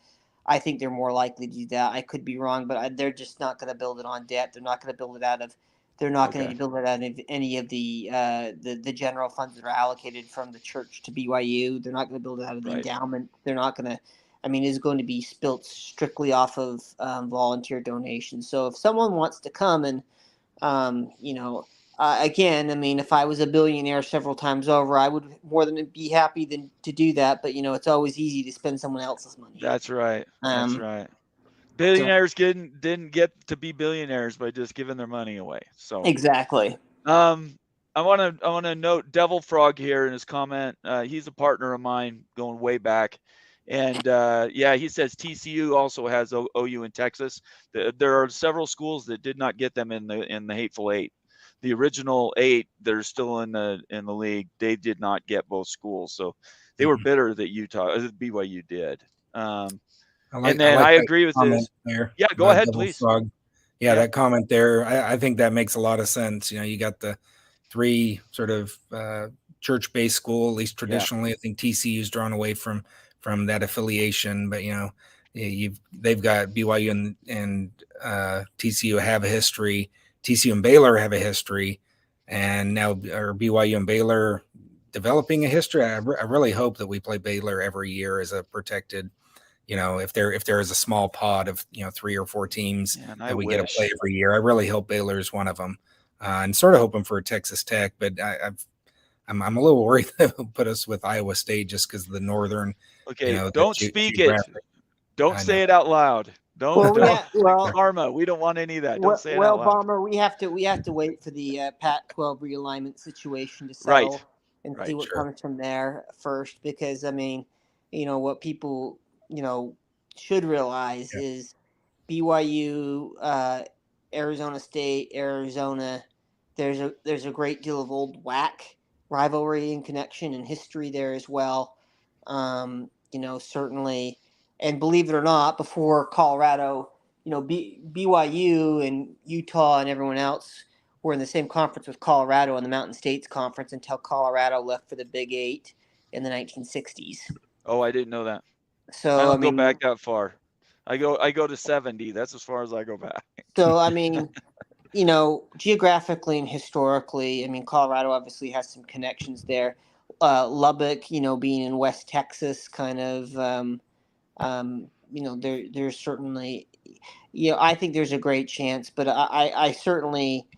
S1: I think they're more likely to do that. I could be wrong, but they're just not going to build it on debt. They're not going to build it out of. They're not going
S2: Okay.
S1: to build it out of any of the general funds that are allocated from the church to BYU. They're not going to build it out of the
S2: Right.
S1: endowment. They're not going to. I mean, is going to be built strictly off of volunteer donations. So if someone wants to come and, again, I mean, if I was a billionaire several times over, I would more than be happy than to do that. But it's always easy to spend someone else's money.
S2: That's right. That's
S1: Um,
S2: right.
S1: so
S2: Billionaires didn't get to be billionaires by just giving their money away. So
S1: exactly.
S2: Um, I want to note Devil Frog here in his comment. He's a partner of mine going way back, and yeah, he says TCU also has OU in Texas. There are several schools that did not get them in the Hateful Eight. The original eight that are still in the league, they did not get both schools, so they were bitter that BYU did. And
S3: I
S2: then
S3: like
S2: I
S3: that
S2: agree with
S3: comment
S2: his.
S3: there.
S2: Yeah, go ahead,
S3: Double
S2: please.
S3: frog. Yeah,
S2: Yeah,
S3: that comment there. I think that makes a lot of sense. You got the three sort of church-based school, at least
S2: yeah,
S3: traditionally. I think TCU's drawn away from that affiliation, but they've got BYU and TCU have a history. TCU and Baylor have a history, and now are BYU and Baylor developing a history. I really hope that we play Baylor every year as a protected. If there is a small pod of 3 or 4 teams
S2: and I
S3: that we get to play
S2: wish.
S3: every year, I really hope Baylor is one of them, and sort of hoping for Texas Tech. But I'm a little worried that will put us with Iowa State just because of the northern,
S2: Okay,
S3: the
S2: don't speak it.
S3: geographic.
S2: Don't
S3: I know.
S2: say it out loud.
S1: Well,
S2: Don't
S1: well,
S2: karma. We don't want any of that. Don't say it out loud.
S1: Bomber, we have to wait for the Pac-12 realignment situation to
S2: Right.
S1: settle and see
S2: Right.
S1: what
S3: Sure.
S1: comes from there first. Because I mean, what people should realize
S3: Yeah.
S1: is BYU, Arizona State, Arizona. There's a great deal of old WAC rivalry and connection and history there as well. Certainly, and believe it or not, before Colorado BYU and Utah and everyone else were in the same conference with Colorado in the Mountain States Conference until Colorado left for the Big Eight in the 1960s.
S2: Oh, I didn't know that. I
S1: So, I
S2: don't go
S1: mean,
S2: back that far. I go to 70. That's as far as I go back.
S1: Geographically and historically, I mean, Colorado obviously has some connections there. Lubbock, being in West Texas, kind of, there's certainly, I think there's a great chance, but I certainly,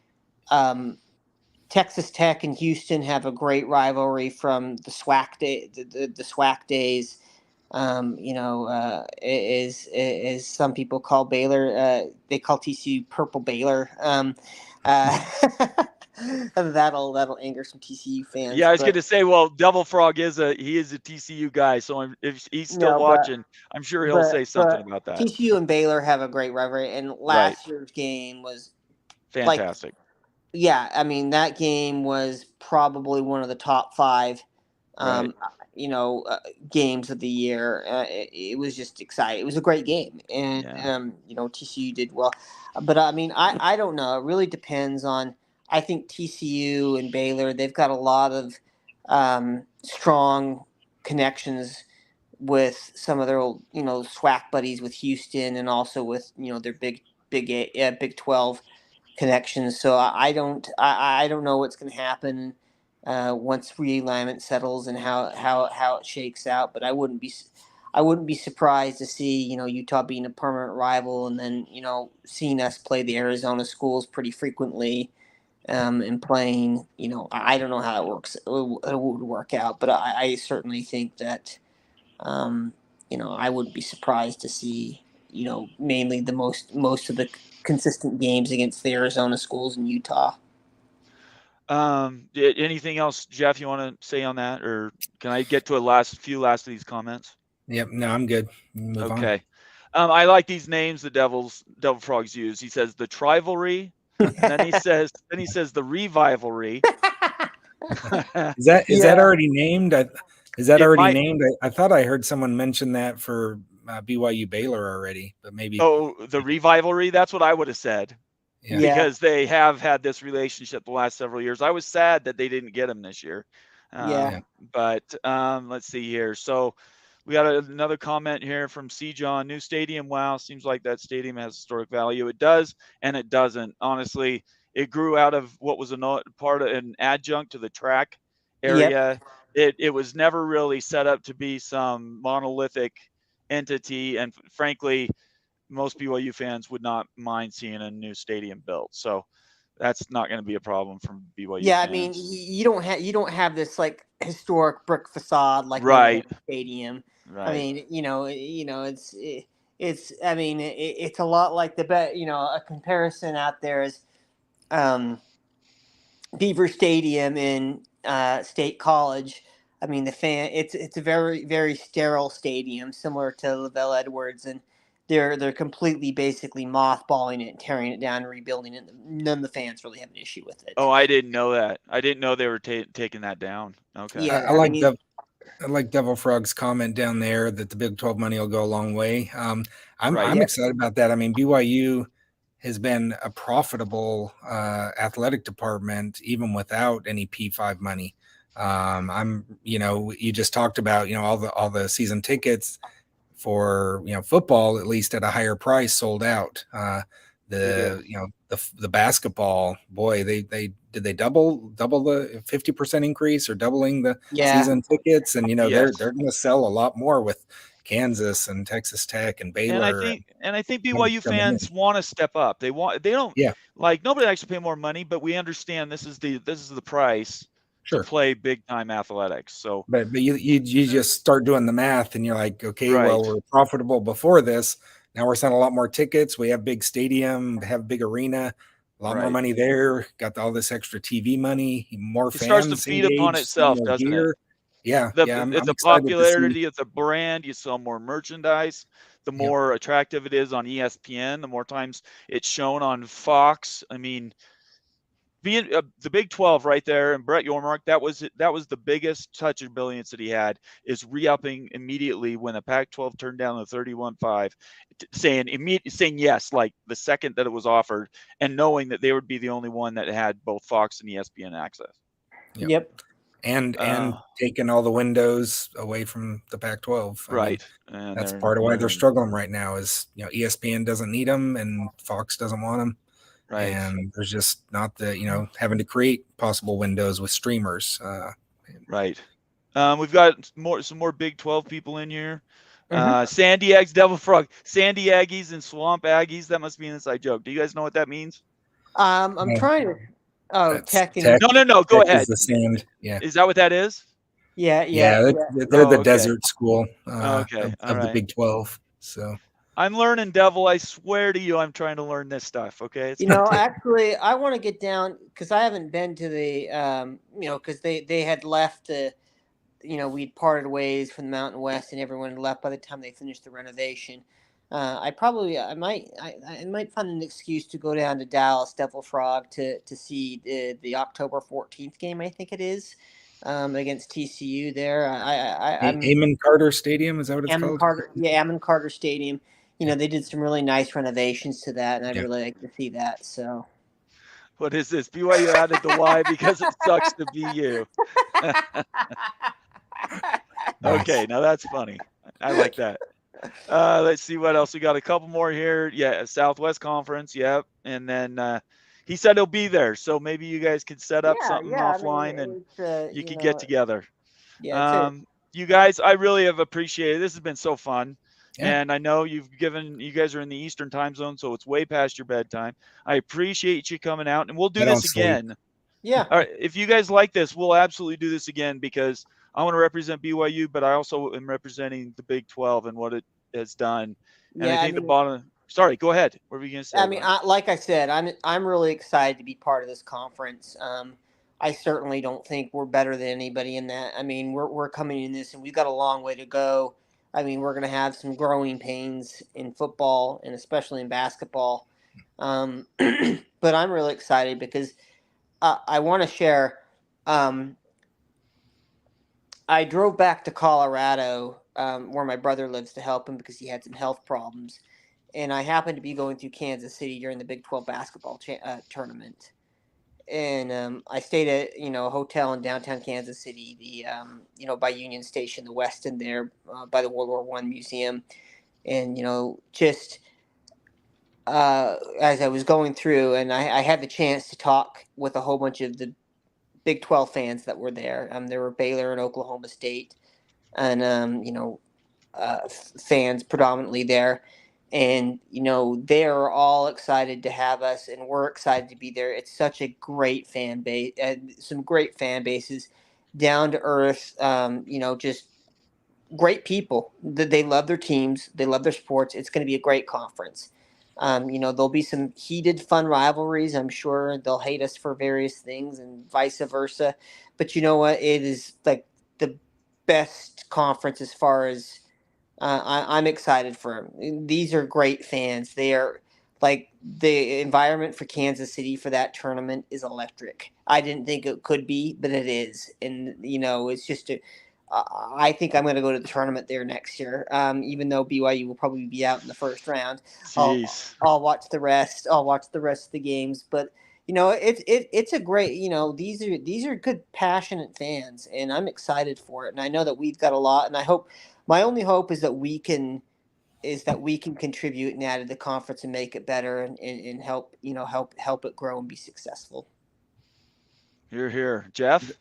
S1: Texas Tech and Houston have a great rivalry from the SWAC day, the SWAC days. Is some people call Baylor, they call TCU Purple Baylor. Uh, that'll anger some TCU fans.
S2: Yeah, I was
S1: But
S2: going to say, well, Devil Frog is a TCU guy, so if he's still
S1: no,
S2: watching, I'm sure he'll say something
S1: but
S2: about that.
S1: TCU and Baylor have a great rivalry, and
S2: Right.
S1: last year's game was like,
S2: Fantastic.
S1: yeah, I mean that game was probably one of the top five,
S2: Right.
S1: games of the year. It was just exciting. It was a great game, and
S2: Yeah.
S1: TCU did well. But I mean, I don't know. It really depends on. I think TCU and Baylor, they've got a lot of strong connections with some of their old, SWAC buddies with Houston, and also with their Big 12 connections. So I don't know what's going to happen once realignment settles and how it shakes out. But I wouldn't be surprised to see Utah being a permanent rival, and then seeing us play the Arizona schools pretty frequently. And playing, I don't know how it works. It would work out, but I certainly think that, I wouldn't be surprised to see, mainly the most of the consistent games against the Arizona schools in Utah.
S2: Anything else, Jeff, you want to say on that, or can I get to a few last of these comments?
S3: Yep. No, I'm good. Move on.
S2: Okay. I like these names the Devil Frogs use. He says the trivalry, and then he says the revivalry.
S3: Is that
S1: Yeah.
S3: already named? Is that
S2: It
S3: already
S2: might-
S3: named? I thought I heard someone mention that for BYU Baylor already, but maybe.
S2: Oh, the revivalry. That's what I would have said.
S3: Yeah.
S2: Because they have had this relationship the last several years. I was sad that they didn't get him this year.
S1: Yeah.
S2: But let's see here. So we got another comment here from C. John. New stadium. Wow, seems like that stadium has historic value. It does, and it doesn't. Honestly, it grew out of what was part of an adjunct to the track area.
S1: Yep.
S2: It was never really set up to be some monolithic entity, and frankly, most BYU fans would not mind seeing a new stadium built. So that's not going to be a problem from BYU
S1: Yeah,
S2: fans.
S1: I mean, you don't have this like historic brick facade like
S2: Right.
S1: Notre Dame Stadium.
S2: Right.
S1: I mean, it's a lot like a comparison out there is Beaver Stadium in State College. I mean, it's a very, very sterile stadium, similar to LaVell Edwards, and they're completely basically mothballing it, tearing it down, and rebuilding it. None of the fans really have an issue with it.
S2: Oh, I didn't know that. I didn't know they were taking that down. Okay.
S1: Yeah,
S3: I like Devil Frog's comment down there that the Big 12 money will go a long way. I'm excited about that. I mean, BYU has been a profitable athletic department even without any P5 money. You just talked about all the season tickets for football, at least at a higher price, sold out. The basketball, boy, they double the 50% increase or doubling the season tickets, and they're going to sell a lot more with Kansas and Texas Tech and Baylor.
S2: And I think BYU fans want to step up. They don't like nobody likes to pay more money, but we understand this is the price to play big time athletics. So
S3: but you just start doing the math and you're like, okay, well, we're profitable before this. Now we're selling a lot more tickets. We have big stadium, have big arena, a lot more money there. Got all this extra TV money, more fans.
S2: It starts to feed upon itself, doesn't it?
S3: Yeah.
S2: It's the popularity of the brand. You sell more merchandise. The more attractive it is on ESPN, the more times it's shown on Fox. I mean, being the Big 12 right there, and Brett Yormark, that was the biggest touch of brilliance that he had, is re-upping immediately when the Pac-12 turned down the 31-5, saying yes, like the second that it was offered, and knowing that they would be the only one that had both Fox and ESPN access.
S1: Yep.
S3: And taking all the windows away from the Pac-12. I mean,
S2: and
S3: that's part of why they're struggling right now. Is ESPN doesn't need them and Fox doesn't want them.
S2: Right.
S3: And there's just not the having to create possible windows with streamers.
S2: Right. We've got some more Big 12 people in here.
S1: Mhm.
S2: Sandy Aggies, Devil Frog, Sandy Aggies and Swamp Aggies. That must be an inside joke. Do you guys know what that means?
S1: I'm trying to. Oh,
S3: That's
S1: Tech.
S2: No. Go ahead.
S3: Is the sand. Yeah.
S2: Is that what that is?
S1: Yeah.
S3: They're the desert school
S2: Okay.
S3: of the Big 12. So
S2: I'm learning, Devil. I swear to you, I'm trying to learn this stuff. Okay.
S1: Actually, I want to get down because I haven't been to the, because they had left the, we'd parted ways from the Mountain West and everyone had left by the time they finished the renovation. I might find an excuse to go down to Dallas Devil Frog to see the October 14th game. I think it is. Against TCU there.
S3: Amon Carter Stadium, is that what it's called?
S1: Amon Carter Stadium. They did some really nice renovations to that, and I'd really like to see that. So,
S2: what is this? BYU added the Y because it sucks to be you. Okay, now that's funny. I like that. Let's see what else we got. A couple more here. Yeah, Southwest Conference. Yep, and then he said he'll be there, so maybe you guys could set up something offline and you could get together.
S1: Yeah.
S2: You guys, I really have appreciated it. This has been so fun.
S3: Yeah.
S2: And I know you guys are in the Eastern time zone, so it's way past your bedtime. I appreciate you coming out, and we'll do this again.
S1: Yeah.
S2: All right. If you guys like this, we'll absolutely do this again because I want to represent BYU, but I also am representing the Big 12 and what it has done. And I think the bottom. Sorry, go ahead. What were you going to say?
S1: I mean, like I said, I'm really excited to be part of this conference. I certainly don't think we're better than anybody in that. I mean, we're coming in this, and we've got a long way to go. I mean, we're going to have some growing pains in football and especially in basketball. But I'm really excited because I want to share. I drove back to Colorado, where my brother lives, to help him because he had some health problems. And I happened to be going through Kansas City during the Big 12 basketball tournament. And I stayed at a hotel in downtown Kansas City, the by Union Station, the Westin there, by the World War I Museum, and just as I was going through, and I had the chance to talk with a whole bunch of the Big 12 fans that were there. There were Baylor and Oklahoma State, and fans predominantly there. And they are all excited to have us, and we're excited to be there. It's such a great fan base, some great fan bases, down to earth. Just great people. They love their teams, they love their sports. It's going to be a great conference. There'll be some heated, fun rivalries. I'm sure they'll hate us for various things, and vice versa. But you know what? It is like the best conference as far as. I'm excited for them. These are great fans. They are like the environment for Kansas City for that tournament is electric. I didn't think it could be, but it is. And, it's just I think I'm going to go to the tournament there next year. Even though BYU will probably be out in the first round. I'll watch the rest. I'll watch the rest of the games. But, it's a great, these are good, passionate fans, and I'm excited for it. And I know that we've got a lot, and my only hope is that we can contribute and add to the conference and make it better and help it grow and be successful.
S2: You're here, Jeff.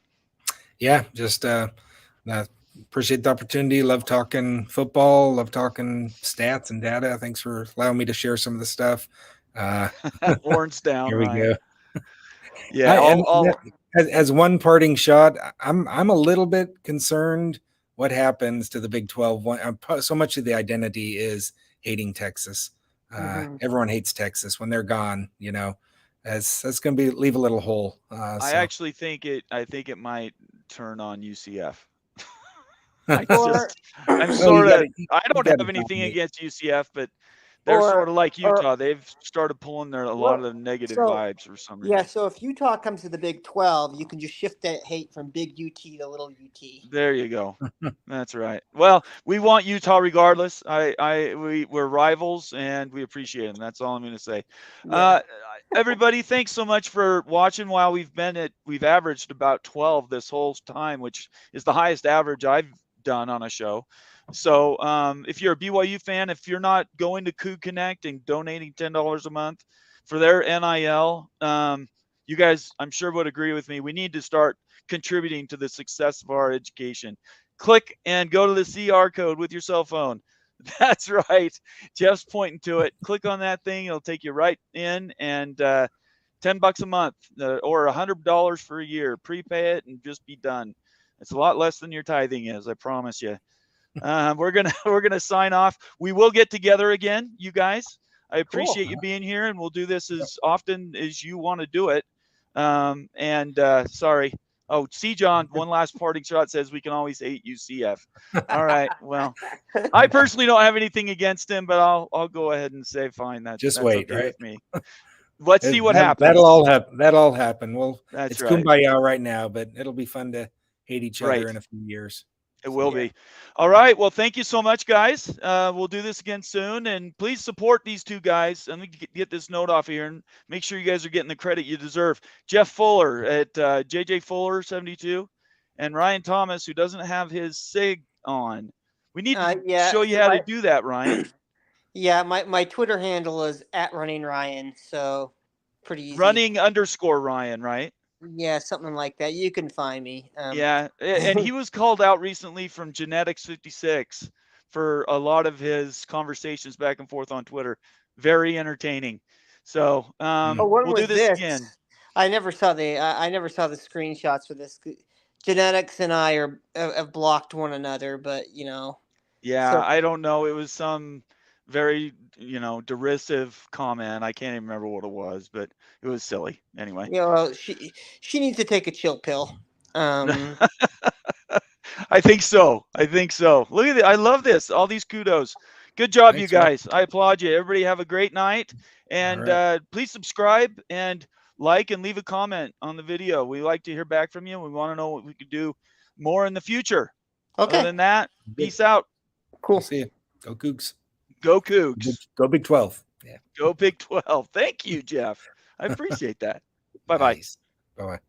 S3: Yeah, just appreciate the opportunity. Love talking football. Love talking stats and data. Thanks for allowing me to share some of the stuff.
S2: Horns down.
S3: Here we
S2: Ryan.
S3: go.
S2: Yeah.
S3: As one parting shot, I'm a little bit concerned what happens to the Big 12. So much of the identity is hating Texas. Everyone hates Texas when they're gone. That's going to leave a little hole.
S2: I actually think it might turn on UCF. I don't have anything against UCF, but They're sort of like Utah. They've started pulling a lot of the negative vibes for some reason.
S1: Yeah, so if Utah comes to the Big 12, you can just shift that hate from big UT to little UT.
S2: There you go. That's right. Well, we want Utah regardless. We're rivals and we appreciate them. That's all I'm going to say.
S1: Yeah.
S2: Everybody, thanks so much for watching. While we've averaged about 12 this whole time, which is the highest average I've done on a show. So if you're a BYU fan, if you're not going to Coug Connect and donating $10 a month for their NIL, you guys, I'm sure, would agree with me. We need to start contributing to the success of our education. Click and go to the CR code with your cell phone. That's right. Jeff's pointing to it. Click on that thing. It'll take you right in, and $10 a month or $100 for a year. Prepay it and just be done. It's a lot less than your tithing is, I promise you. We're gonna sign off. We will get together again, you guys. I appreciate you being here, and we'll do this as often as you want to do it. Sorry. Oh, C. John, one last parting shot says we can always hate UCF. All right. Well, I personally don't have anything against him, but I'll go ahead and say fine. That's
S3: wait,
S2: okay
S3: right?
S2: with me. Let's see what happens.
S3: That'll all happen. That'll happen. Well,
S2: that's
S3: it's
S2: right.
S3: kumbaya right now, but it'll be fun to hate each other in a few years.
S2: It will be. All right. Well, thank you so much, guys. We'll do this again soon. And please support these two guys. Let me get this note off here and make sure you guys are getting the credit you deserve. Jeff Fuller at JJ Fuller 72 and Ryan Thomas, who doesn't have his SIG on. We need to show you how to do that, Ryan.
S1: Yeah, my Twitter handle is @runningryan, so pretty easy.
S2: Running_Ryan, right?
S1: Yeah, something like that. You can find me.
S2: Yeah, and he was called out recently from Genetics 56 for a lot of his conversations back and forth on Twitter. Very entertaining. So we'll do this again.
S1: I never saw the screenshots for this. Genetics and I have blocked one another, but
S2: Yeah, so, I don't know. It was some very derisive comment. I can't even remember what it was, but it was silly anyway.
S1: Well, she needs to take a chill pill.
S2: I think so. Look at it. I love this. All these kudos. Good job, you guys. I applaud you. Everybody have a great night. And please subscribe and like and leave a comment on the video. We like to hear back from you. We want to know what we could do more in the future.
S1: Okay.
S2: Other than that, peace out.
S1: Cool.
S3: We'll see you. Go Cougs.
S2: Go Cougs.
S3: Go Big 12. Yeah.
S2: Go Big 12. Thank you, Jeff. I appreciate that. Bye-bye.
S3: Nice. Bye-bye.